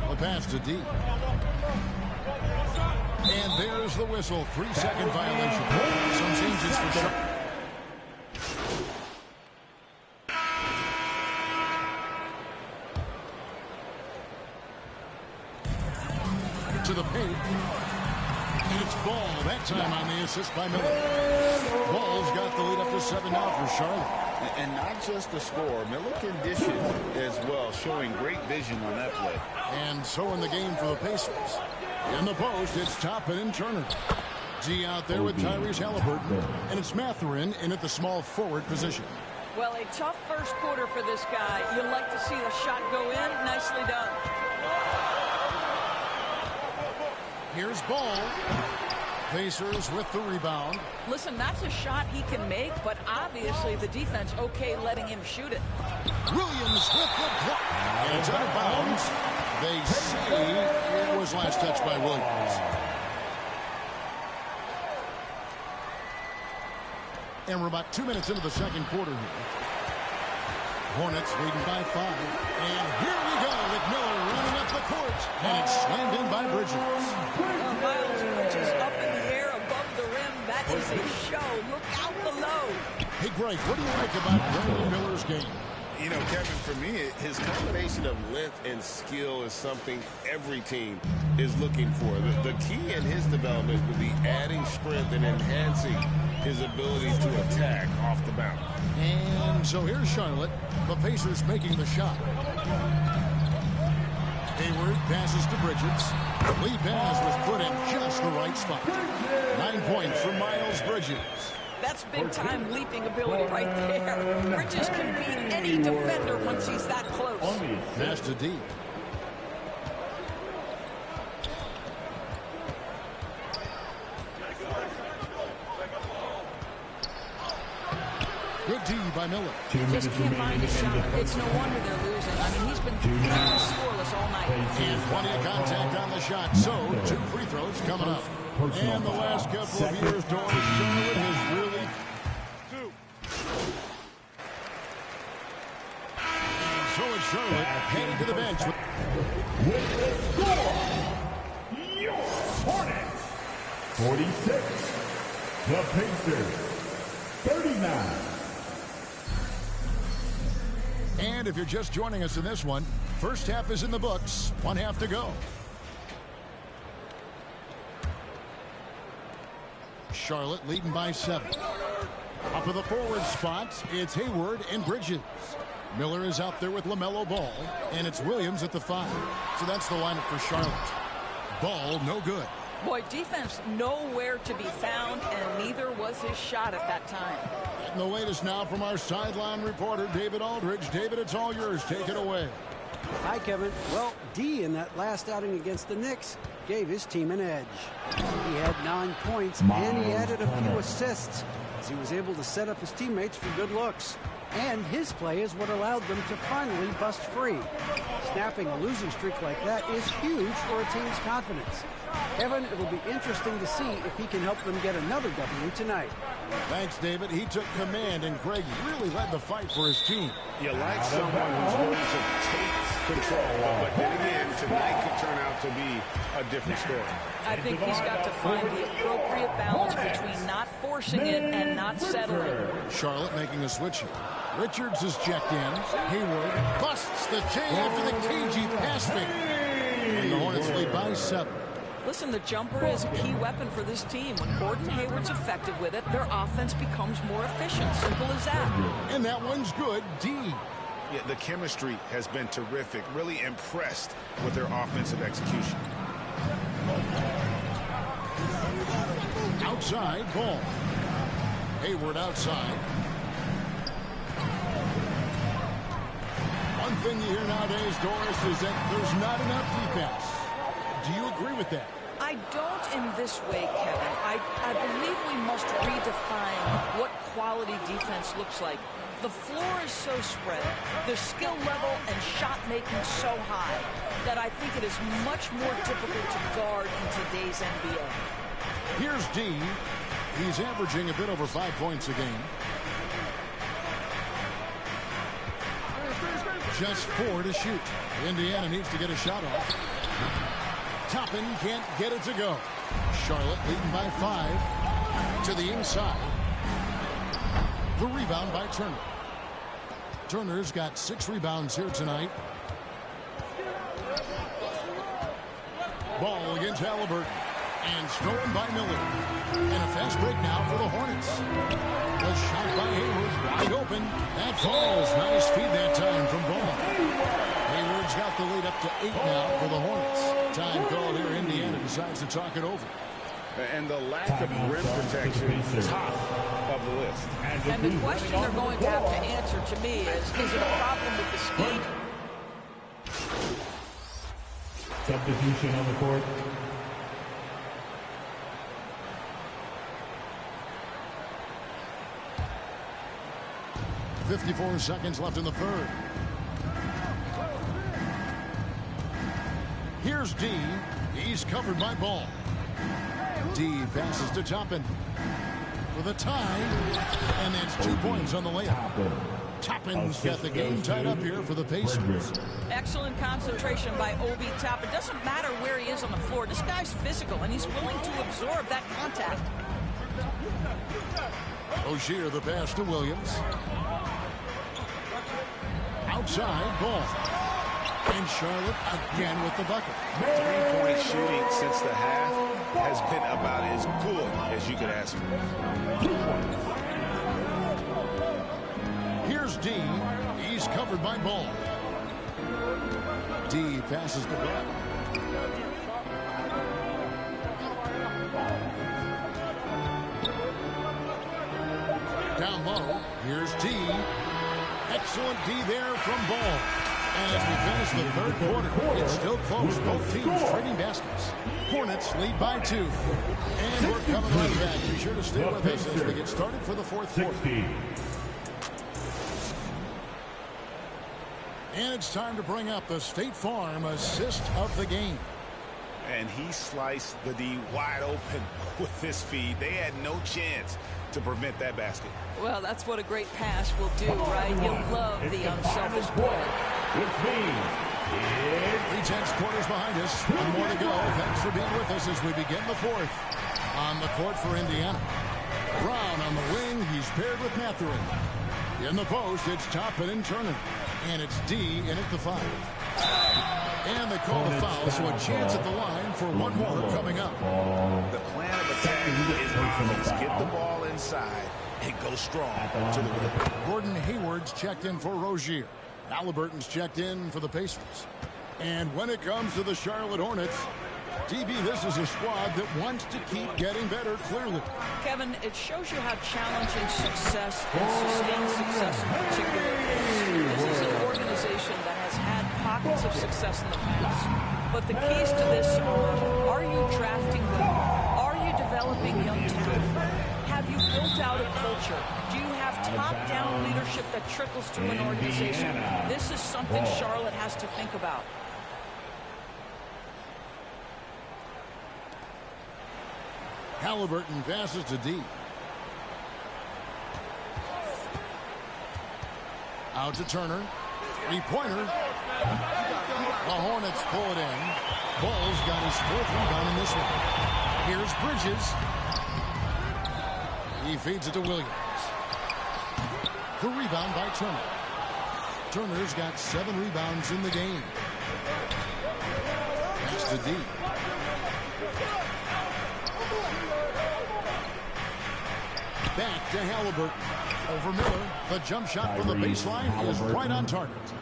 A pass to D. And there's the whistle. 3-second violation. Some changes for Charlotte. To the paint. And it's Ball that time on the assist by Miller. Ball's got the lead up to 7 now for Charlotte. And not just the score, Miller can dish it as well, showing great vision on that play. And so in the game for the Pacers. In the post, it's Toppin and Turner. G out there with Tyrese Halliburton. And it's Mathurin in at the small forward position. Well, a tough first quarter for this guy. You'd like to see the shot go in. Nicely done. Here's Ball. Pacers with the rebound. Listen, that's a shot he can make, but obviously the defense okay letting him shoot it. Williams with the block. And it's out of bounds. They say it was last touched by Williams. And we're about 2 minutes into the second quarter here. Hornets leading by 5. And here we go with Miller running up the court. And it's slammed in by Bridges. Miles Bridges up in the air above the rim. That is a show. Look out below. Hey, Greg, what do you like about Brandon Miller's game? You know, Kevin, for me, his combination of length and skill is something every team is looking for. The key in his development will be adding strength and enhancing his ability to attack off the bounce. And so here's Charlotte. The Pacers making the shot. Hayward passes to Bridges. Lee pass was put in just the right spot. 9 points for Miles Bridges. That's big-time leaping ability right there. Bridges can beat any defender once he's that close. Pass to D. Good D by Miller. Just can't find a shot. It's no wonder they're losing. I mean, he's been scoreless all night. And plenty of contact on the shot. So, 2 free throws coming up. And the last couple of years, Doris Charlotte has really... So it's Charlotte heading to the bench. With the score, your Hornets, 46. The Pacers, 39. And if you're just joining us in this one, first half is in the books. 1 half to go. Charlotte leading by 7. Up to the forward spot, it's Hayward and Bridges. Miller is out there with LaMelo Ball, and it's Williams at the 5. So that's the lineup for Charlotte. Ball, no good. Boy, defense nowhere to be found, and neither was his shot at that time. And the latest now from our sideline reporter, David Aldridge. David, it's all yours. Take it away. Hi, Kevin. Well, D in that last outing against the Knicks gave his team an edge. He had 9 points, and he added a few assists as he was able to set up his teammates for good looks. And his play is what allowed them to finally bust free. Snapping a losing streak like that is huge for a team's confidence. Kevin, it'll be interesting to see if he can help them get another W tonight. Thanks, David. He took command, and Greg really led the fight for his team. You like someone who's going to take control, but then again, tonight could turn out to be a different story. I think he's got to find the appropriate balance between not forcing it and not settling. Charlotte making a switch here. Richards is checked in. Hayward busts the chain after the cagey pass fake. And the Hornets lead by 7. Listen, the jumper is a key weapon for this team. When Gordon Hayward's effective with it, their offense becomes more efficient. Simple as that. And that one's good. D. Yeah, the chemistry has been terrific. Really impressed with their offensive execution. Outside Ball. Hayward outside. One thing you hear nowadays, Doris, is that there's not enough defense. Do you agree with that? I don't in this way, Kevin. I believe we must redefine what quality defense looks like. The floor is so spread, the skill level and shot making so high that I think it is much more difficult to guard in today's NBA. Here's D. He's averaging a bit over 5 points a game. Just 4 to shoot. Indiana needs to get a shot off. Toppin can't get it to go. Charlotte leading by 5 to the inside. The rebound by Turner. Turner's got 6 rebounds here tonight. Ball against Halliburton. And stolen by Miller. And a fast break now for the Hornets. The shot by Hayward, wide open. That falls. Nice feed that time from Ball. Hayward's got the lead up to 8 now for the Hornets. Time called here. Indiana decides to talk it over. And the lack of rim protection, top of the list. And the question they're going to have to answer to me is it a problem with the speed? Substitution on the court. .54 seconds left in the third. Here's D. He's covered by Ball. D passes to Toppin for the tie, and that's 2 points on the layup. Toppin's got the game tied up here for the Pacers. Excellent concentration by Obi Toppin. It doesn't matter where he is on the floor. This guy's physical, and he's willing to absorb that contact. O'Shea the pass to Williams. Outside, Ball. And Charlotte again with the bucket. 3-point shooting since the half has been about as good as you could ask for. Here's D. He's covered by Ball. D passes the ball. Down low. Here's D. Excellent D there from Ball. And as we finish the third quarter, it's still close. Both teams trading baskets. Hornets lead by 2. And we're coming right back. Be sure to stay with us as we get started for the fourth quarter. And it's time to bring up the State Farm assist of the game. And he sliced the D wide open with this feed. They had no chance to prevent that basket. Well, that's what a great pass will do, right? You'll love the unselfish play. Which means 3/10 quarters behind us. One more to go. Thanks for being with us as we begin the fourth. On the court for Indiana. Brown on the wing. He's paired with Mathurin. In the post, it's Toppin and Turner. And it's D in at the 5. And they call the foul, so a chance at the line for one more coming up. The plan of attack is obvious. Get the ball inside and go strong to the rim. Gordon Hayward's checked in for Rozier. Halliburton's checked in for the Pacers. And when it comes to the Charlotte Hornets, DB, this is a squad that wants to keep getting better, clearly. Kevin, it shows you how challenging success and sustained success in particular is. This is an organization that has had pockets of success in the past. But the keys to this are you drafting well? Are you developing young talent? Have you built out a culture? Do you have top-down leadership that trickles through an organization? This is something Charlotte has to think about. Halliburton passes to D. Out to Turner. 3-pointer. The Hornets pull it in. Ball's got his 4th rebound in this one. Here's Bridges. He feeds it to Williams. The rebound by Turner. Turner's got 7 rebounds in the game. Pass to D. Back to Halliburton. Over Miller. The jump shot from the baseline is right on target.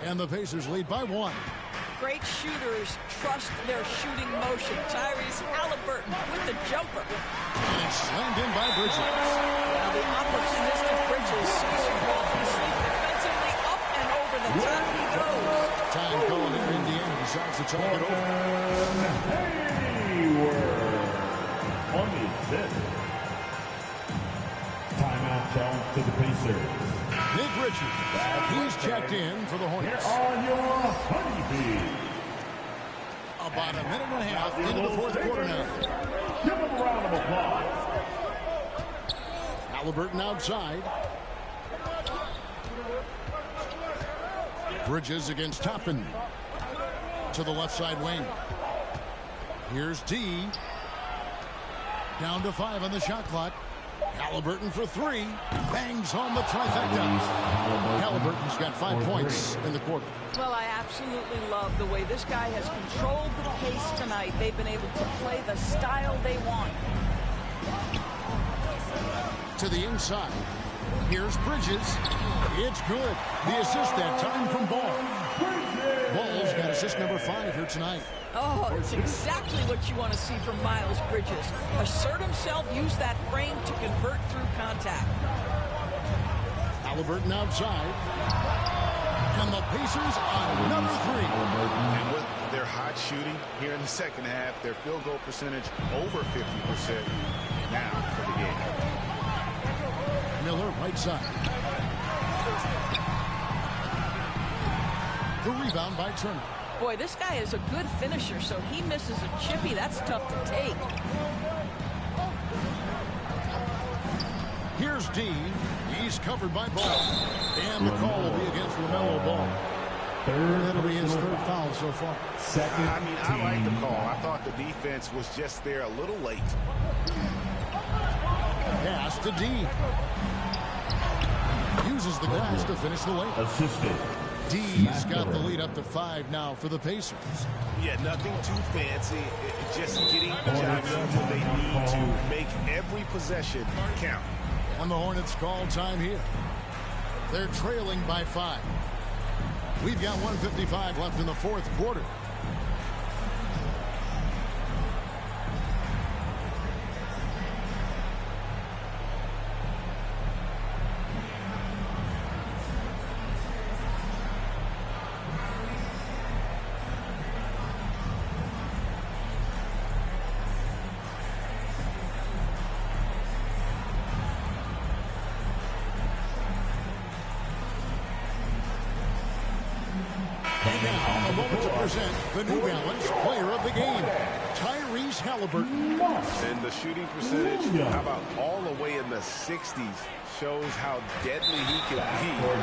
And the Pacers lead by 1. Great shooters trust their shooting motion. Tyrese Halliburton with the jumper. And it's slammed in by Bridges. Now the opportunistic Bridges sees the ball from sleep defensively up and over the top he goes. Time call here. Indiana decides to talk it over. On the fifth. Timeout challenge to the Pacers. Nick Richards, he's checked in for the Hornets. Here are your honeybees. About a minute and a half into the fourth quarter now. Give them a round of applause. Halliburton outside. Bridges against Toppin. To the left side wing. Here's D. Down to 5 on the shot clock. Halliburton for 3. Bangs home the trifecta. Halliburton's got 5 points in the quarter. Well, I absolutely love the way this guy has controlled the pace tonight. They've been able to play the style they want. To the inside. Here's Bridges. It's good. The assist that time from Ball. Ball's got assist number 5 here tonight. Oh, it's exactly what you want to see from Miles Bridges. Assert himself, use that frame to convert through contact. Halliburton outside. And the Pacers on number 3. And with their hot shooting here in the second half, their field goal percentage over 50% now for the game. Miller right side. The rebound by Turner. Boy, this guy is a good finisher, so he misses a chippy. That's tough to take. Here's D. He's covered by Ball. And the call will be against LaMelo Ball. That'll be his 3rd foul so far. I like the call. I thought the defense was just there a little late. Pass to D. Uses the glass to finish the layup. Assisted. D's got the lead up to 5 now for the Pacers. Yeah, nothing too fancy. Just getting the job done when they need to. Make every possession count. And the Hornets call time here. They're trailing by 5. We've got 1:55 left in the fourth quarter. The New Balance player of the game, Tyrese Halliburton. And the shooting percentage, how about all the way in the 60s, shows how deadly he can be when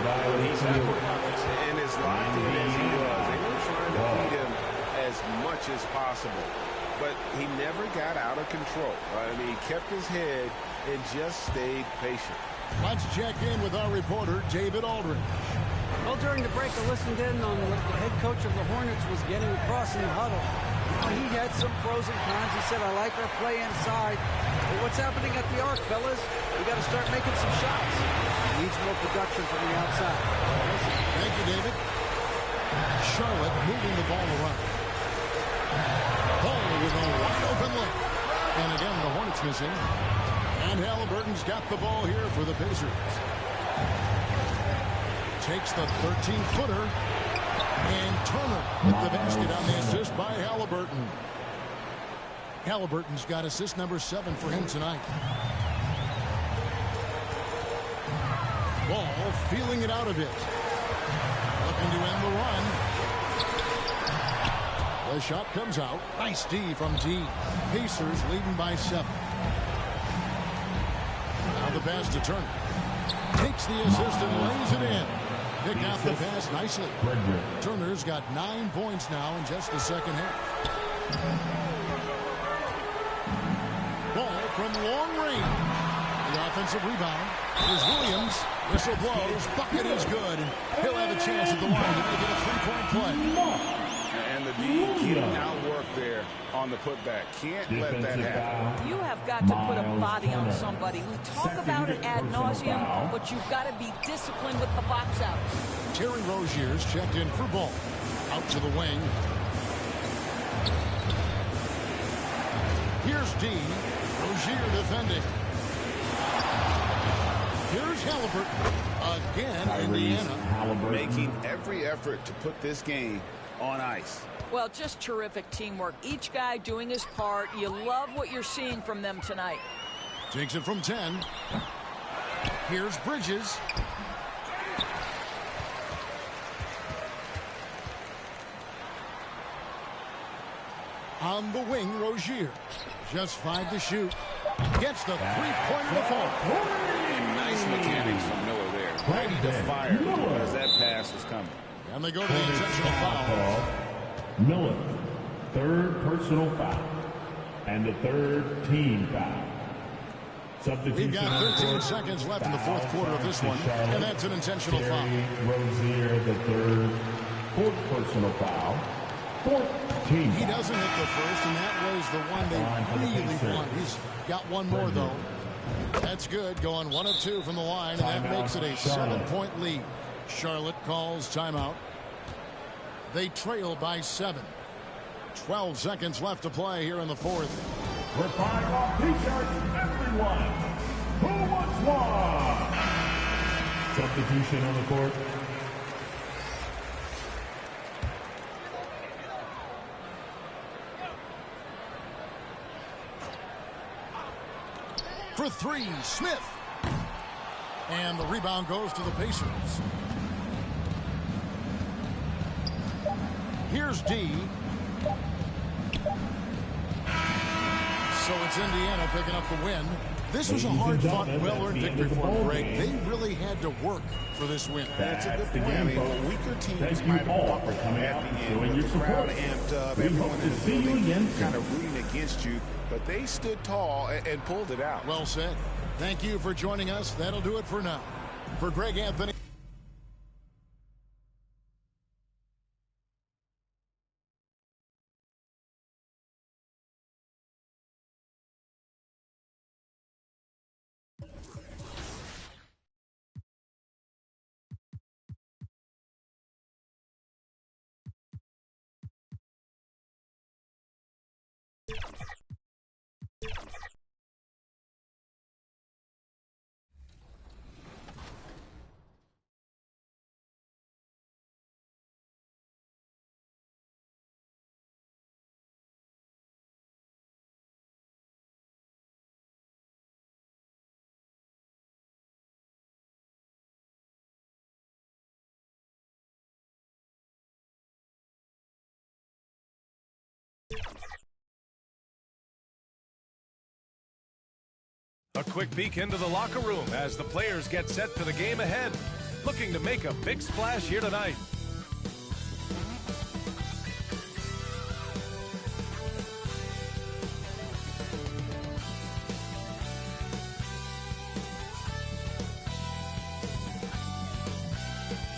he's out. And as locked in as he was, they were trying to feed him as much as possible. But he never got out of control. I mean, he kept his head and just stayed patient. Let's check in with our reporter, David Aldridge. Well, during the break, I listened in on what the head coach of the Hornets was getting across in the huddle. He had some pros and cons. He said, I like our play inside. But what's happening at the arc, fellas? We got to start making some shots. Needs more production from the outside. Thank you, David. Charlotte moving the ball around. Ball with a wide open look. And again, the Hornets missing. And Halliburton's got the ball here for the Pacers. Takes the 13-footer, and Turner with the basket on the assist by Halliburton. Halliburton's got assist number 7 for him tonight. Ball feeling it out a bit. Looking to end the run. The shot comes out. Nice D from D. Pacers leading by 7. Now the pass to Turner. Takes the assist and lays it in. Pick out the pass nicely. Turner's got 9 points now in just the second half. Ball from long range. The offensive rebound is Williams. Whistle blows. Bucket is good. And he'll have a chance at the line to make it a 3-point play. And the D getting outwork there on the putback. Can't let that happen. You have got to put a body on somebody. We talk about it ad nauseum, but you've got to be disciplined with the box out. Terry Rozier's checked in for Ball. Out to the wing. Here's D. Rozier defending. Here's Halliburton. Again, Indiana. Making every effort to put this game on ice. Well, just terrific teamwork. Each guy doing his part. You love what you're seeing from them tonight. Takes it from 10. Here's Bridges. On the wing, Rozier. Just 5 to shoot. Gets the three-pointer to fall. And nice mechanics from Miller there. Ready to fire as that pass is coming. And they go to the intentional foul. Miller, third personal foul. And the third team foul. We've got 13 seconds left in the fourth quarter of this one, and that's an intentional foul. Rozier, the third, fourth personal foul. Fourth team He foul. doesn't hit the first, and that was the one they really won. He's got one more, though. That's good, going 1 of 2 from the line, and that makes it a 7-point lead. Charlotte calls timeout. They trail by 7. 12 seconds left to play here in the fourth. We're firing off t-shirts, everyone. Who wants one? Substitution on the court. For 3, Smith. And the rebound goes to the Pacers. Here's D. So it's Indiana picking up the win. This was a hard-fought, well-earned victory for them, Greg. They really had to work for this win. That's a good point. I mean, weaker teams might have buckled at the end, but the crowd amped up. Everyone in the building kind of rooting against you, but they stood tall and pulled it out. Well said. Thank you for joining us. That'll do it for now. For Greg Anthony. A quick peek into the locker room as the players get set for the game ahead. Looking to make a big splash here tonight.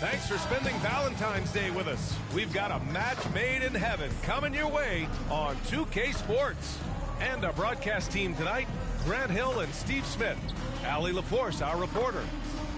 Thanks for spending Valentine's Day with us. We've got a match made in heaven coming your way on 2K Sports. And our broadcast team tonight, Grant Hill and Steve Smith. Allie LaForce, our reporter.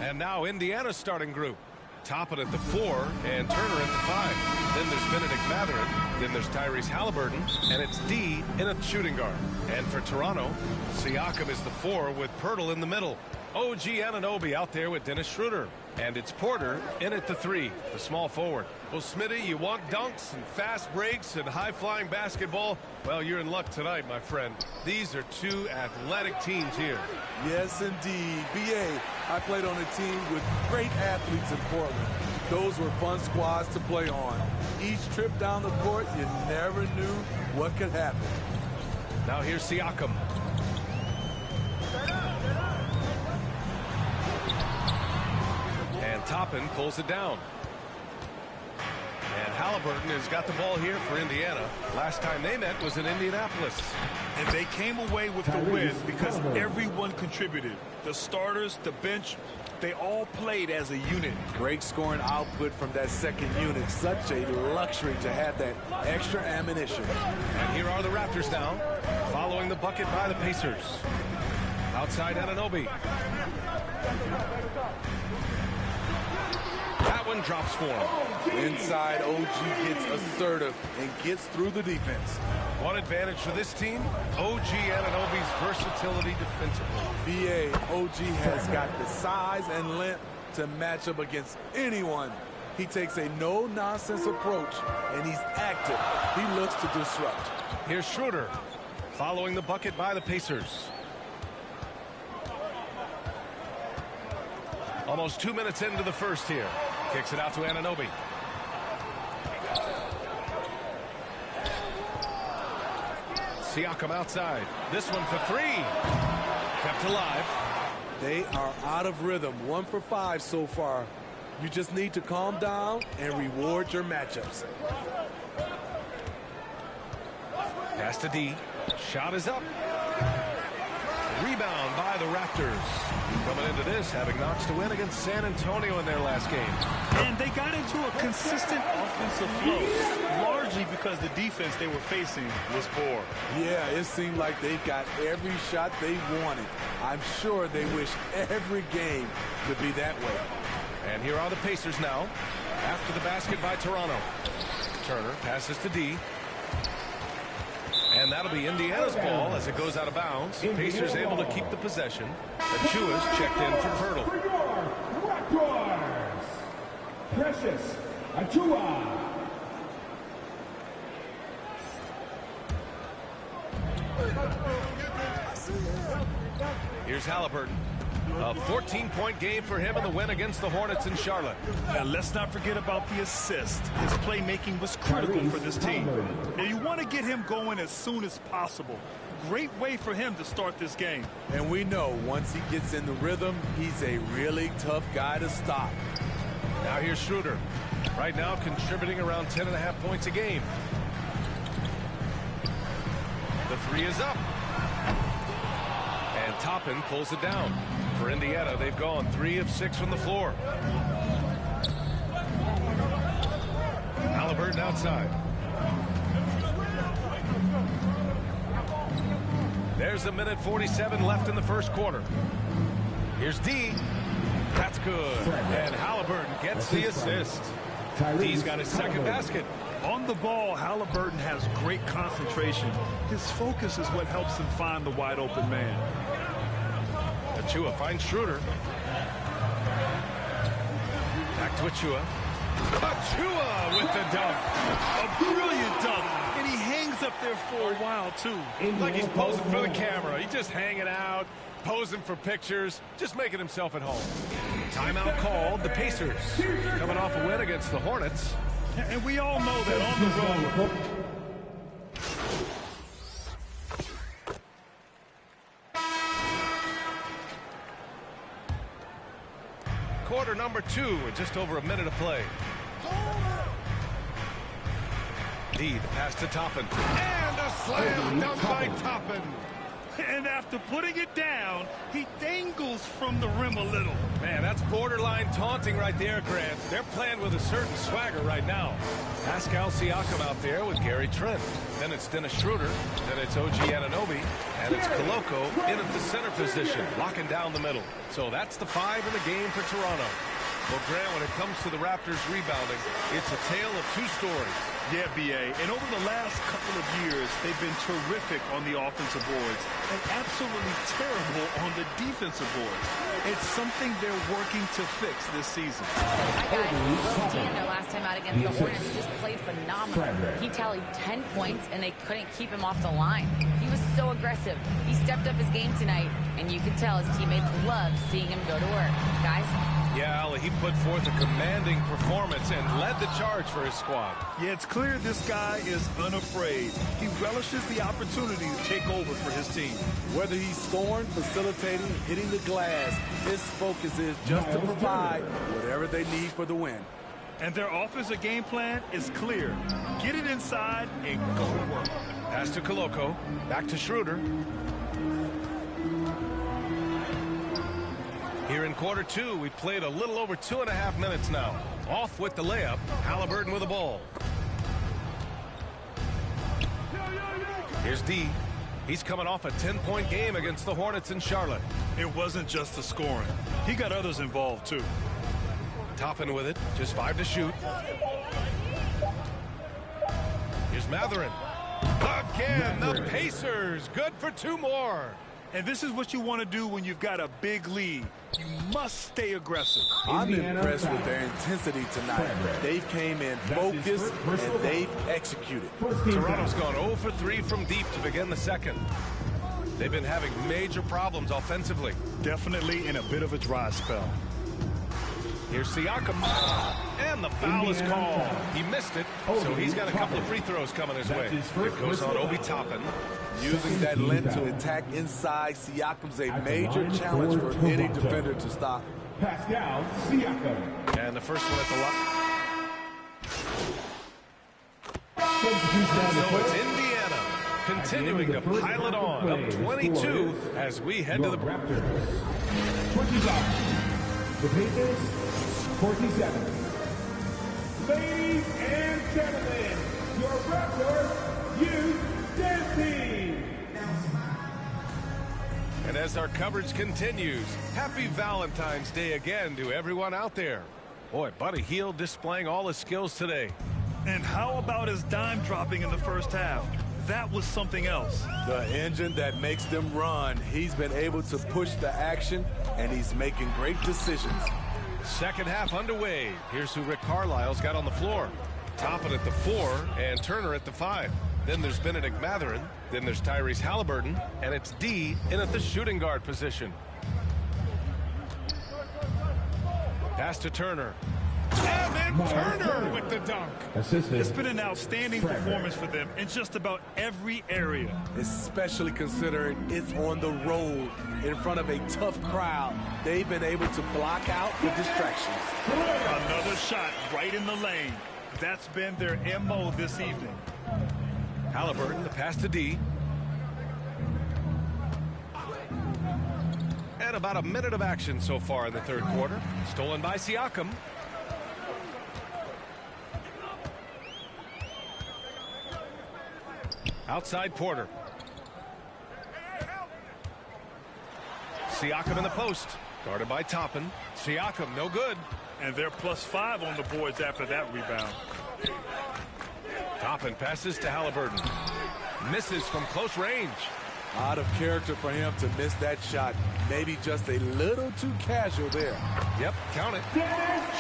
And now Indiana's starting group. Toppin at the 4 and Turner at the 5. Then there's Benedict Mathurin. Then there's Tyrese Halliburton. And it's D in a shooting guard. And for Toronto, Siakam is the 4 with Pirtle in the middle. OG Anunoby out there with Dennis Schroeder. And it's Porter in at the 3, the small forward. Well, Smitty, you want dunks and fast breaks and high-flying basketball? Well, you're in luck tonight, my friend. These are two athletic teams here. Yes, indeed. B.A., I played on a team with great athletes in Portland. Those were fun squads to play on. Each trip down the court, you never knew what could happen. Now here's Siakam. And Toppin pulls it down. And Halliburton has got the ball here for Indiana. Last time they met was in Indianapolis. And they came away with the win because everyone contributed. The starters, the bench, they all played as a unit. Great scoring output from that second unit. Such a luxury to have that extra ammunition. And here are the Raptors now, following the bucket by the Pacers. Outside Anunoby. That one drops for him. Inside, OG gets assertive and gets through the defense. One advantage for this team, OG Anunoby's versatility defensively. BA, OG has got the size and length to match up against anyone. He takes a no-nonsense approach, and he's active. He looks to disrupt. Here's Schroeder following the bucket by the Pacers. Almost 2 minutes into the first here. Kicks it out to Anunoby. Siakam outside. This one for three. Kept alive. They are out of rhythm. 1 for 5 so far. You just need to calm down and reward your matchups. Pass to D. Shot is up. Rebound by the Raptors. Coming into this, having notched a win against San Antonio in their last game. And they got into a consistent offensive flow, largely because the defense they were facing was poor. Yeah, it seemed like they got every shot they wanted. I'm sure they wish every game could be that way. And here are the Pacers now, after the basket by Toronto. Turner passes to D. And that'll be Indiana's ball as it goes out of bounds. Pacers able to keep the possession. Achua's checked in for Pirtle. Precious Achua. Here's Halliburton. A 14-point game for him in the win against the Hornets in Charlotte. And let's not forget about the assist. His playmaking was critical for this team. And you want to get him going as soon as possible. Great way for him to start this game. And we know once he gets in the rhythm, he's a really tough guy to stop. Now here's Schroeder. Right now contributing around 10.5 points a game. The three is up. And Toppin pulls it down. For Indiana, they've gone 3 of 6 from the floor. Halliburton outside. There's a minute 47 left in the first quarter. Here's D. That's good. And Halliburton gets the assist. D's got his second basket. On the ball, Halliburton has great concentration. His focus is what helps him find the wide open man. Achua finds Schroeder. Back to Achua. Achua with the dunk. A brilliant dunk. And he hangs up there for a while, too. Like he's posing for the camera. He's just hanging out, posing for pictures, just making himself at home. Timeout called. The Pacers coming off a win against the Hornets. And we all know that on the road. Quarter number 2 with just over a minute of play. D, the pass to Toppin. And a slam dunk by Toppin. And after putting it down, he dangles from the rim a little. Man, that's borderline taunting right there, Grant. They're playing with a certain swagger right now. Pascal Siakam out there with Gary Trent. Then it's Dennis Schroeder. Then it's OG Anunoby. And it's Koloko in at the center position, locking down the middle. So that's the 5 in the game for Toronto. Well, Grant, when it comes to the Raptors rebounding, it's a tale of 2 stories. Yeah, B.A. And over the last couple of years, they've been terrific on the offensive boards and absolutely terrible on the defensive boards. It's something they're working to fix this season. Hi, guys. Both teams, their last time out against the Hornets, just played phenomenal. He tallied 10 points, and they couldn't keep him off the line. He was so aggressive. He stepped up his game tonight, and you could tell his teammates loved seeing him go to work. Guys? Yeah, Ali, he put forth a commanding performance and led the charge for his squad. Yeah, it's clear this guy is unafraid. He relishes the opportunity to take over for his team. Whether he's scoring, facilitating, hitting the glass, his focus is just to provide whatever they need for the win. And their offensive game plan is clear. Get it inside and go to work. Pass to Koloko. Back to Schroeder. Here in quarter 2, we played a little over 2.5 minutes now. Off with the layup. Halliburton with the ball. Here's D. He's coming off a 10-point game against the Hornets in Charlotte. It wasn't just the scoring. He got others involved, too. Toppin with it. Just 5 to shoot. Here's Matherin. Again, the Pacers. Good for 2 more. And this is what you want to do when you've got a big lead. You must stay aggressive. I'm impressed with their intensity tonight. They came in focused and they've executed. Toronto's gone 0 for 3 from deep to begin the second. They've been having major problems offensively. Definitely in a bit of a dry spell. Here's Siakam. And the foul is called. He missed it, so he's got a couple of free throws coming his way. It goes on Obi Toppin. Using that length to attack inside, Siakam's a major challenge for any defender to stop. Pascal Siakam. And the first one at the line. So it's Indiana continuing to pile it on, up 22 as we head to the Raptors. 20,000. The Pacers, 47. Ladies and gentlemen, your Raptors Youth Dance Team. And as our coverage continues, happy Valentine's Day again to everyone out there. Boy, Buddy Hield displaying all his skills today. And how about his dime dropping in the first half? That was something else. The engine that makes them run. He's been able to push the action, and he's making great decisions. Second half underway. Here's who Rick Carlisle's got on the floor. Toppin at the 4 and Turner at the 5. Then there's Benedict Mathurin. Then there's Tyrese Halliburton. And it's D in at the shooting guard position. Pass to Turner. And then Turner with the dunk. It's been an outstanding performance for them in just about every area. Especially considering it's on the road in front of a tough crowd. They've been able to block out the distractions. Another shot right in the lane. That's been their MO this evening. Halliburton, the pass to D. And about a minute of action so far in the third quarter. Stolen by Siakam. Outside Porter. Siakam in the post. Guarded by Toppin. Siakam, no good. And they're +5 on the boards after that rebound. Toppin passes to Halliburton. Misses from close range. Out of character for him to miss that shot. Maybe just a little too casual there. Yep, count it.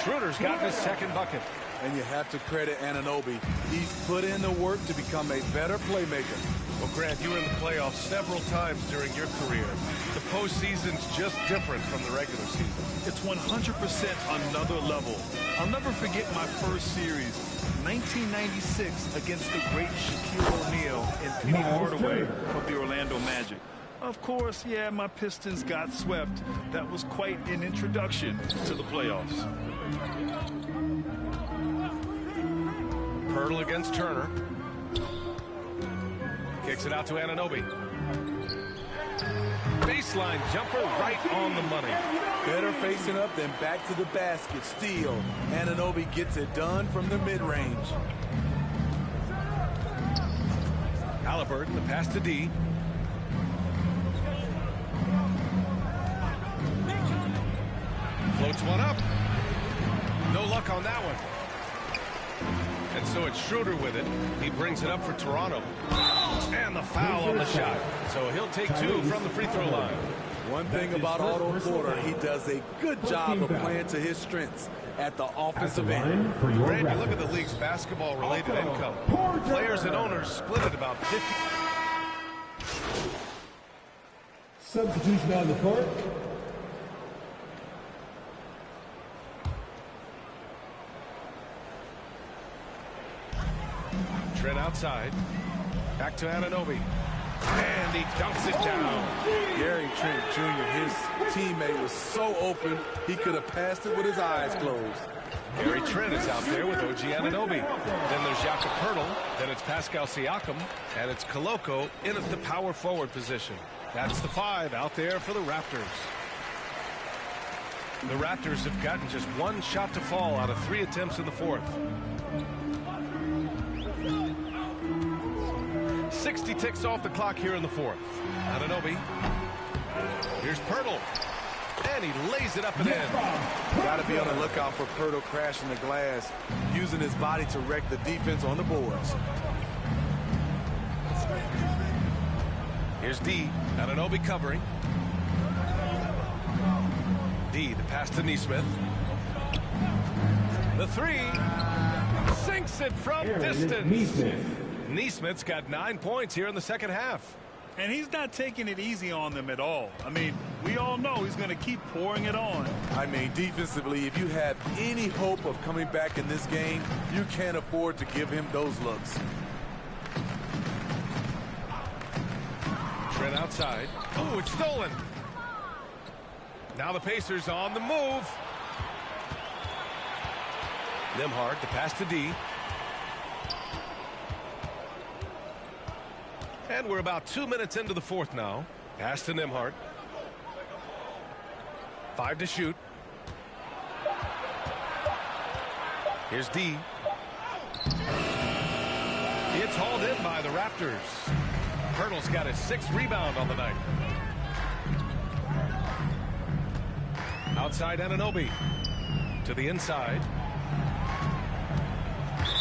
Schroeder's gotten his second bucket. And you have to credit Anunoby. He's put in the work to become a better playmaker. Well, Grant, you were in the playoffs several times during your career. The postseason's just different from the regular season. It's 100% another level. I'll never forget my first series, 1996, against the great Shaquille O'Neal and Penny Hardaway of the Orlando Magic. Of course, yeah, my Pistons got swept. That was quite an introduction to the playoffs. Pirtle against Turner. Kicks it out to Anunoby. Baseline jumper right on the money. Better facing up than back to the basket. Steal. Anunoby gets it done from the mid-range. Halliburton, the pass to D. Floats one up. No luck on that one. And so it's Schroeder with it. He brings it up for Toronto. And the foul on the shot. So he'll take 2 from the free throw line. One thing about Otto Porter, he does a good job of playing to his strengths at the offensive end. Grant, you look at the league's basketball-related income. Players and owners split at about 50. Substitution on the court. Trent outside. Back to Anunoby. And he dunks it down. Gary Trent Jr., his teammate, was so open, he could have passed it with his eyes closed. Gary Trent is out there with OG Anunoby. Then there's Jakob Poeltl. Then it's Pascal Siakam. And it's Koloko in at the power forward position. That's the 5 out there for the Raptors. The Raptors have gotten just 1 shot to fall out of 3 attempts in the fourth. 60 ticks off the clock here in the fourth. Anunoby. Here's Poeltl. And he lays it up and in. Got to be on the lookout for Poeltl crashing the glass, using his body to wreck the defense on the boards. Here's D. Ananobi covering. D, the pass to Neesmith. The three. Sinks it from distance. Neesmith's got 9 points here in the second half. And he's not taking it easy on them at all. I mean, we all know he's going to keep pouring it on. I mean, defensively, if you have any hope of coming back in this game, you can't afford to give him those looks. Trent outside. Oh, it's stolen. Now the Pacers on the move. Nembhard, the pass to D. And we're about 2 minutes into the fourth now. Pass to Nembhard. 5 to shoot. Here's D. It's hauled in by the Raptors. Hurdle's got his 6th rebound on the night. Outside Anunoby. To the inside.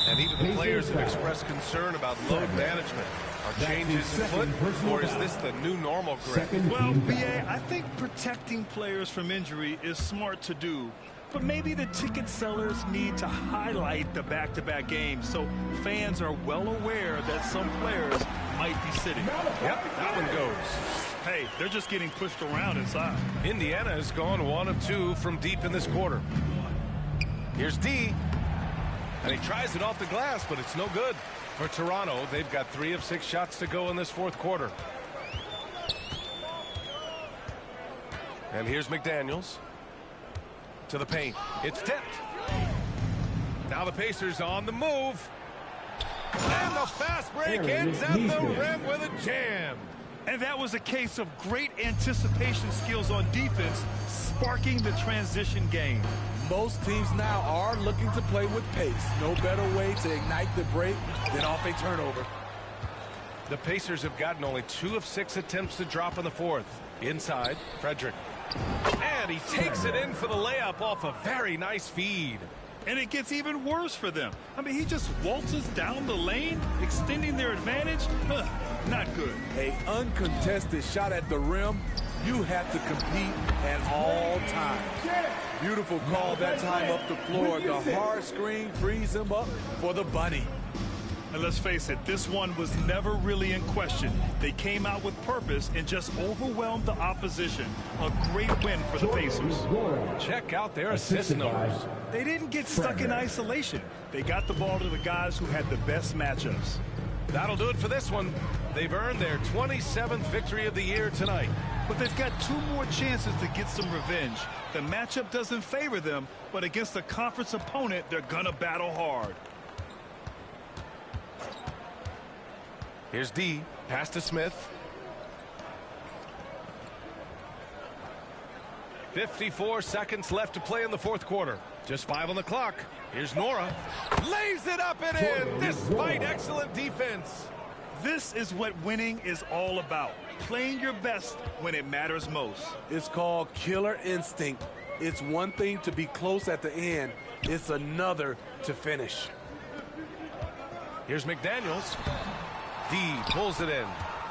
And even the players have expressed concern about load management. Are changes afoot, or is this the new normal, Greg? Well, BA, I think protecting players from injury is smart to do. But maybe the ticket sellers need to highlight the back-to-back games so fans are well aware that some players might be sitting. Yep, that one goes. Hey, they're just getting pushed around inside. Indiana has gone 1 of 2 from deep in this quarter. Here's D. And he tries it off the glass, but it's no good. For Toronto, they've got 3 of 6 shots to go in this fourth quarter. And here's McDaniels. To the paint. It's tipped. Now the Pacers on the move. And the fast break ends at the rim with a jam. And that was a case of great anticipation skills on defense, sparking the transition game. Most teams now are looking to play with pace. No better way to ignite the break than off a turnover. The Pacers have gotten only 2 of 6 attempts to drop in the fourth. Inside, Frederick. And he takes it in for the layup off a very nice feed. And it gets even worse for them. I mean, he just waltzes down the lane, extending their advantage. Not good. An uncontested shot at the rim, you have to compete at all times. Beautiful call that time up the floor. The hard screen frees him up for the bunny. And let's face it, this one was never really in question. They came out with purpose and just overwhelmed the opposition. A great win for the Pacers. Check out their assist numbers. They didn't get stuck in isolation. They got the ball to the guys who had the best matchups. That'll do it for this one. They've earned their 27th victory of the year tonight. But they've got 2 more chances to get some revenge. The matchup doesn't favor them, but against a conference opponent, they're gonna battle hard. Here's D. Pass to Smith. 54 seconds left to play in the fourth quarter. Just 5 on the clock. Here's Nora. Lays it up and in despite excellent defense. This is what winning is all about. Playing your best when it matters most. It's called killer instinct. It's one thing to be close at the end. It's another to finish. Here's McDaniels. D pulls it in.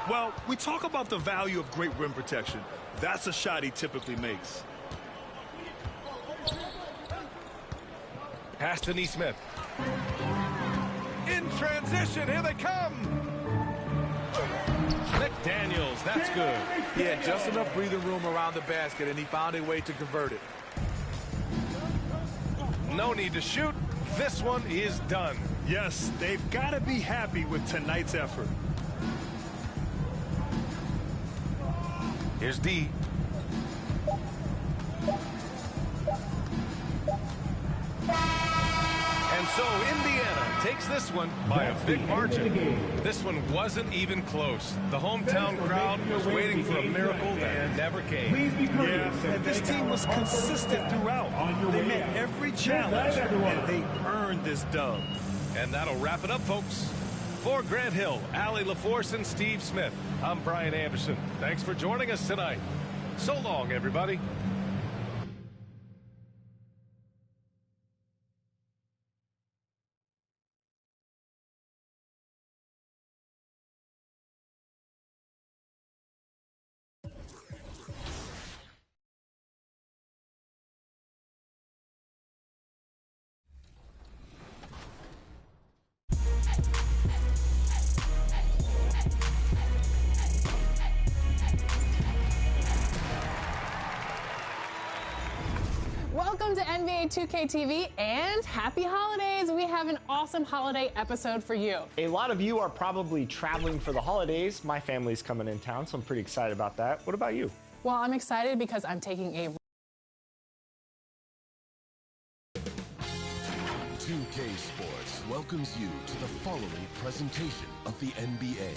Well, we talk about the value of great rim protection. That's a shot he typically makes. Pass to Neesmith. In transition, here they come. McDaniels, that's good. He had just enough breathing room around the basket, and he found a way to convert it. No need to shoot. This one is done. Yes, they've got to be happy with tonight's effort. Here's D. And so Indiana takes this one by a big margin. This one wasn't even close. The hometown crowd was waiting for a miracle that never came. Yeah, and this team was consistent throughout. They met every challenge, and they earned this dub. And that'll wrap it up, folks. For Grant Hill, Allie LaForce, and Steve Smith, I'm Brian Anderson. Thanks for joining us tonight. So long, everybody. Welcome to NBA 2K TV and happy holidays. We have an awesome holiday episode for you. A lot of you are probably traveling for the holidays. My family's coming in town, so I'm pretty excited about that. What about you? Well, I'm excited because I'm taking a 2K Sports welcomes you to the following presentation of the NBA.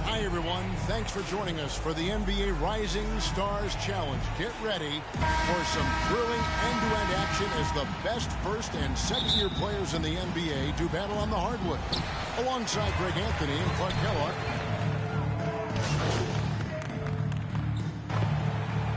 Hi, everyone. Thanks for joining us for the NBA Rising Stars Challenge. Get ready for some thrilling end-to-end action as the best first and second-year players in the NBA do battle on the hardwood. Alongside Greg Anthony and Clark Kellogg.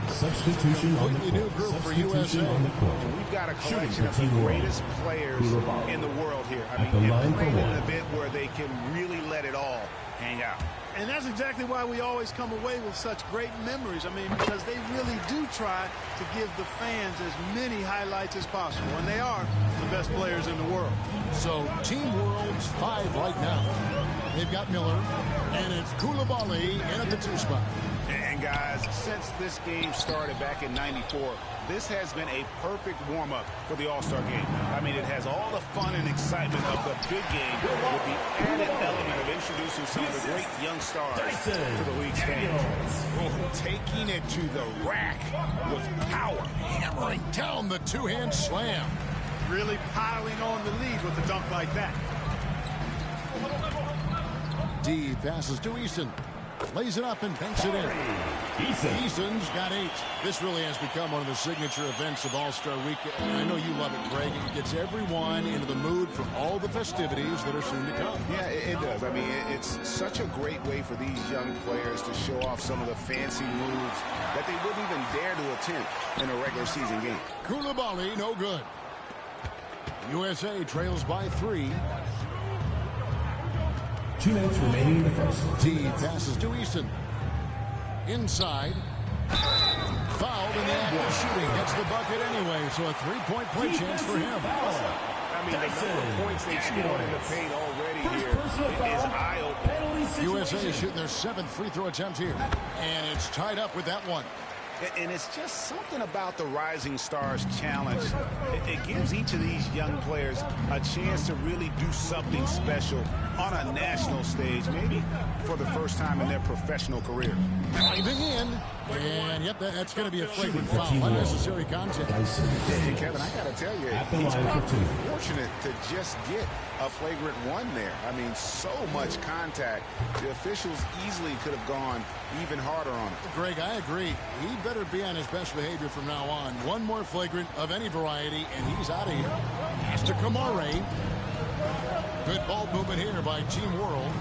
Substitution on the Completely new group for USA. We've got a collection of the greatest players in the world here. I mean, line playing in an event where they can really let it all hang out. And that's exactly why we always come away with such great memories. I mean, because they really do try to give the fans as many highlights as possible. And they are the best players in the world. So, Team World's 5 right now. They've got Miller, and it's Koulibaly in at the 2 spot. And guys, since this game started back in '94, this has been a perfect warm-up for the All-Star game. I mean, it has all the fun and excitement of the big game with the added element of introducing some of the great young stars to the league's fans. Taking it to the rack with power, hammering down the two-hand slam. Really piling on the lead with a dunk like that. D passes to Eason. Lays it up and banks it in. Eason's got 8. This really has become one of the signature events of All-Star Week. I know you love it, Greg. It gets everyone into the mood for all the festivities that are soon to come. Yeah, it does. I mean, it's such a great way for these young players to show off some of the fancy moves that they wouldn't even dare to attempt in a regular season game. Koulibaly, no good. USA trails by 3. 2 minutes remaining in the first. T passes to Eason. Inside. Fouled in the act of shooting. Gets the bucket anyway, so a 3-point play chance for him. I mean, the number of points they've scored in the paint already here is eye-opening. USA shooting their 7th free throw attempt here. And it's tied up with that one. And it's just something about the Rising Stars Challenge. It gives each of these young players a chance to really do something special on a national stage, maybe for the first time in their professional career. Driving in, and yep, that's going to be a flagrant foul. Unnecessary contact. Hey, Kevin, I got to tell you, he's probably fortunate to just get a flagrant 1 there. I mean, so much contact. The officials easily could have gone even harder on it. Greg, I agree. He better be on his best behavior from now on. One more flagrant of any variety, and he's out of here. Pass to Kamare. Good ball movement here by Team World.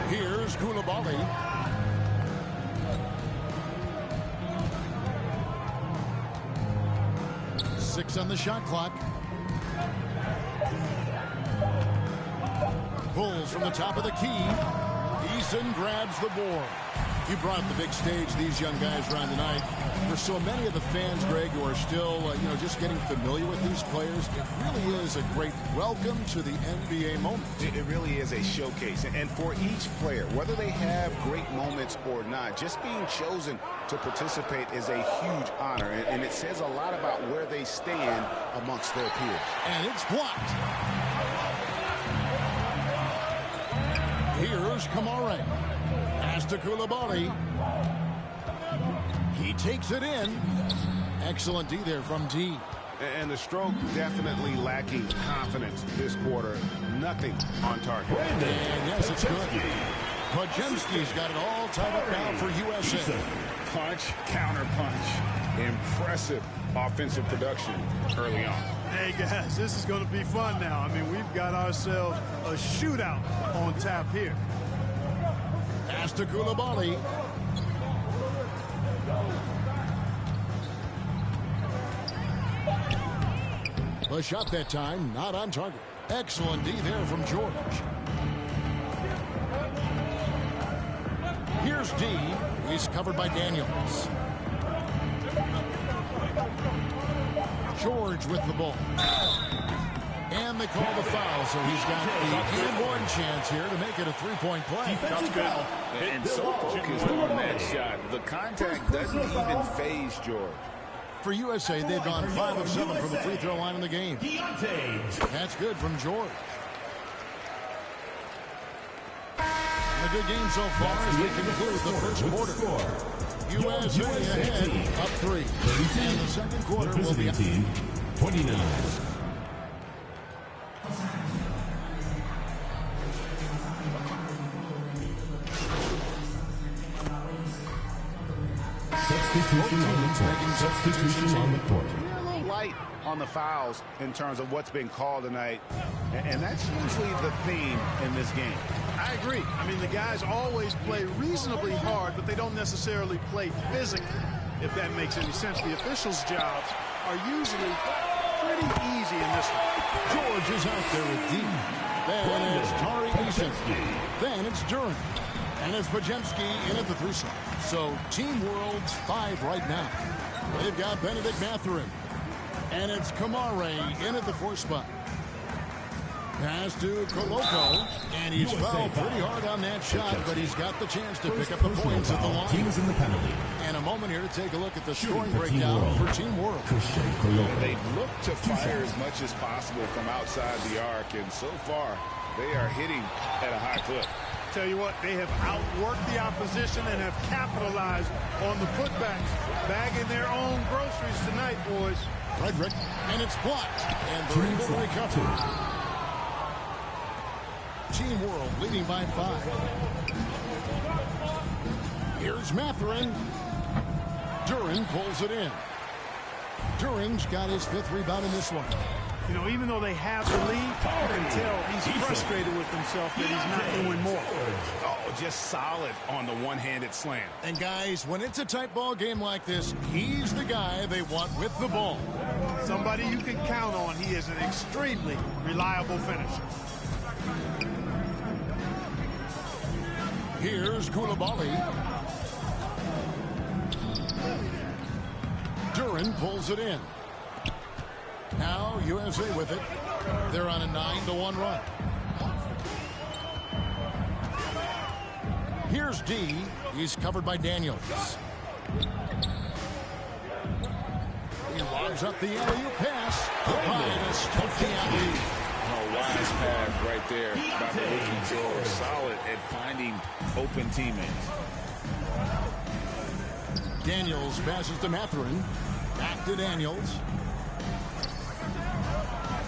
Here's Koulibaly. Six on the shot clock. Pulls from the top of the key. Eason grabs the board. You brought up the big stage these young guys are on tonight. For so many of the fans, Greg, who are still, just getting familiar with these players, it really is a great welcome to the NBA moment. It really is a showcase. And for each player, whether they have great moments or not, just being chosen to participate is a huge honor. And it says a lot about where they stand amongst their peers. And it's blocked. Here's Kamare. Pass to Koulibaly. He takes it in. Excellent D there from D. And the stroke definitely lacking confidence this quarter. Nothing on target. And yes, it's good. Podziemski's got it all tied up now for USA. Punch, counter punch. Impressive offensive production early on. Hey, guys, this is going to be fun now. I mean, we've got ourselves a shootout on tap here. Pass to Koulibaly. The shot that time, not on target. Excellent D there from George. Here's D. He's covered by Daniels. George with the ball. And the they call the foul, so he's got the and-one chance here to make it a three-point play. That's good. And so focused on that shot. The contact doesn't even phase George. For USA, they've gone 5 of 7 from the free throw line in the game. That's good from George. A good game so far as we conclude the first quarter. USA ahead, up 3. And the second quarter will be 29. Substitution on the court. We're a little light on the fouls in terms of what's been called tonight, and that's usually the theme in this game. I agree. I mean, the guys always play reasonably hard, but they don't necessarily play physically, if that makes any sense. The officials' jobs are usually pretty easy in this one. George is out there with D. Then it's Tari Eason. Then it's Duren. And it's Pajemski in at the 3 slot. So Team World's 5 right now. They've got Benedict Mathurin. And it's Kamare in at the 4 spot. Pass to Koloko, and he's fouled pretty hard on that shot, but he's got the chance to pick up the points at the line. Teams in the penalty. And a moment here to take a look at the scoring breakdown for Team World. They look to fire as much as possible from outside the arc, and so far, they are hitting at a high clip. Tell you what, they have outworked the opposition and have capitalized on the putbacks, bagging their own groceries tonight, boys. Frederick, and it's blocked, and the able to recover. Team World leading by 5. Here's Mathurin. Duren pulls it in. Duren's got his 5th rebound in this one. You know, even though they have the lead, you can tell he's frustrated with himself that he's not doing more. Oh, just solid on the one-handed slam. And guys, when it's a tight ball game like this, he's the guy they want with the ball. Somebody you can count on. He is an extremely reliable finisher. Here's Koulibaly. Duren pulls it in. Now USA with it. They're on a 9-1 run. Here's D. He's covered by Daniels. He lobs up the alley-oop pass. Behind us, took the alley-oop. Oh, wise pass right there by the rookie George. Solid at finding open teammates. Daniels passes to Mathurin. Back to Daniels.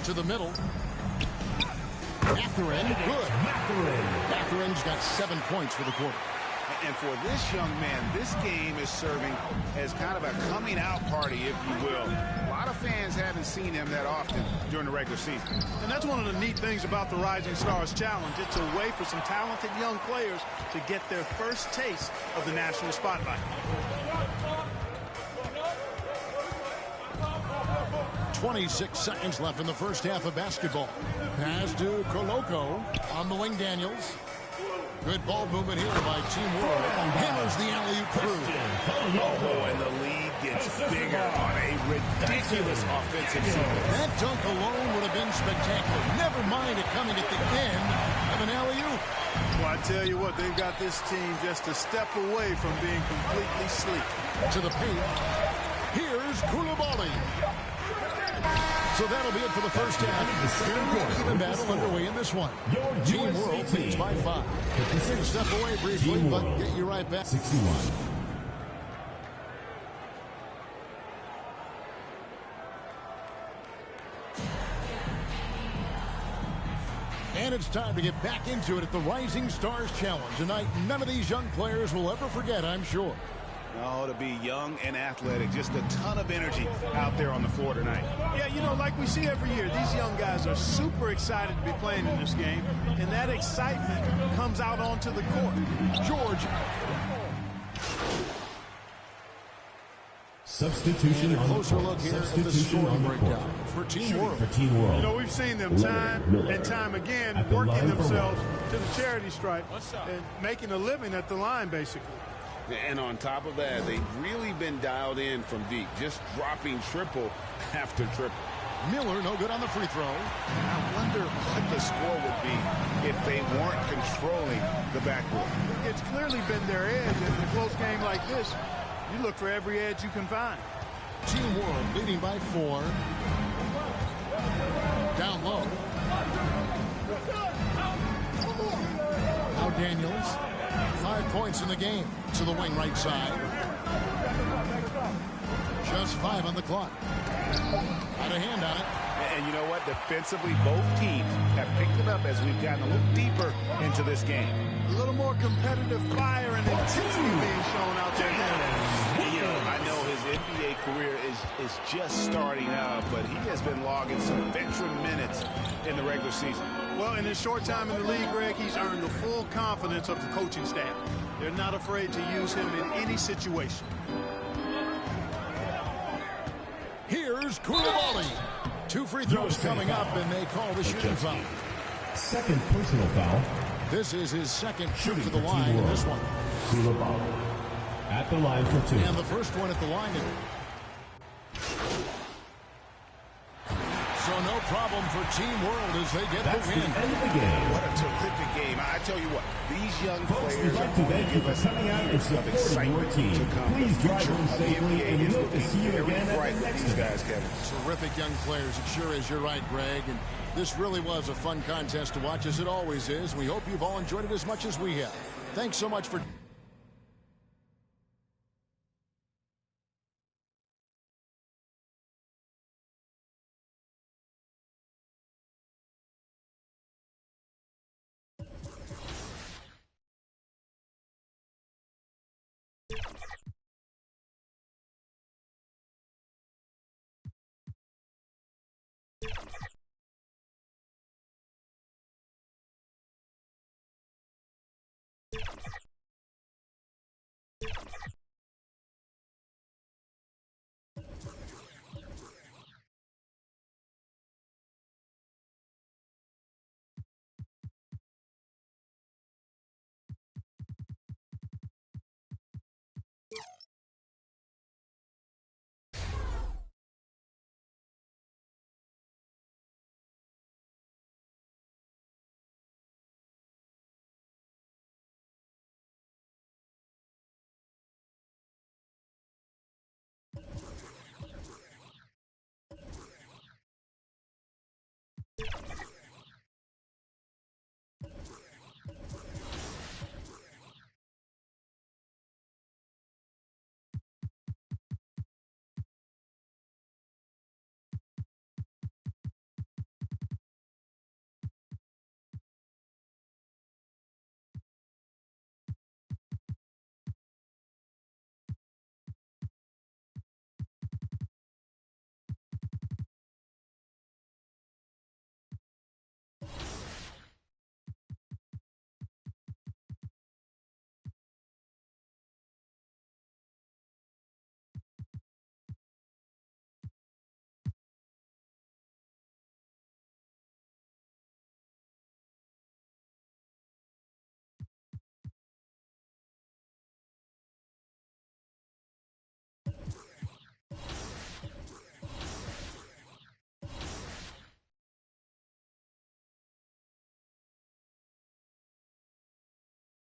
To the middle. Mathurin, good. Mathurin's got 7 points for the quarter. And for this young man, this game is serving as kind of a coming out party, if you will. A lot of fans haven't seen him that often during the regular season. And that's one of the neat things about the Rising Stars Challenge. It's a way for some talented young players to get their first taste of the national spotlight. 26 seconds left in the first half of basketball. Pass to Koloko on the wing, Daniels. Good ball movement here by Team World. Hammers the alley-oop through. Oh, and the lead gets bigger on a ridiculous offensive zone. That dunk alone would have been spectacular. Never mind it coming at the end of an alley-oop. Well, I tell you what, they've got this team just a step away from being completely sleek. To the paint. Here's Koulibaly. So that'll be it for the first half. Even battle underway in this one. Team World leads by 5. We'll step away briefly, but get you right back. 61. And it's time to get back into it at the Rising Stars Challenge. Tonight, none of these young players will ever forget, I'm sure. Oh, to be young and athletic, just a ton of energy out there on the floor tonight. Yeah, you know, like we see every year, these young guys are super excited to be playing in this game, and that excitement comes out onto the court. George. Substitution on the court. Closer look here at the scoring breakdown for Team World. You know, we've seen them time and time again working themselves to the charity stripe and making a living at the line, basically. And on top of that, they've really been dialed in from deep, just dropping triple after triple. Miller, no good on the free throw. I wonder what the score would be if they weren't controlling the backboard. It's clearly been their edge, and in a close game like this, you look for every edge you can find. Team World leading by 4. Down low. Now Daniels. 5 points in the game to the wing right side. Just 5 on the clock. Got a hand on it. And you know what? Defensively, both teams have picked it up as we've gotten a little deeper into this game. A little more competitive fire and intensity being shown out there. You know, I know his NBA career is just starting out, but he has been logging some veteran minutes in the regular season. Well, in his short time in the league, Greg, he's earned the full confidence of the coaching staff. They're not afraid to use him in any situation. Here's Koulibaly. 2 free throws coming up, and they call the shooting foul. Second personal foul. This is his second trip to the line in this one. Koulibaly at the line for 2. And the first one at the line. So no problem for Team World as they get That's the win. The end of the game. What a terrific game. I tell you what, these young Folks, players we'd like to thank you for coming out and supporting your team. Please drive home safely, and we hope to see you again at the next event. Terrific young players. It sure is. You're right, Greg. And this really was a fun contest to watch, as it always is. We hope you've all enjoyed it as much as we have. Thanks so much for...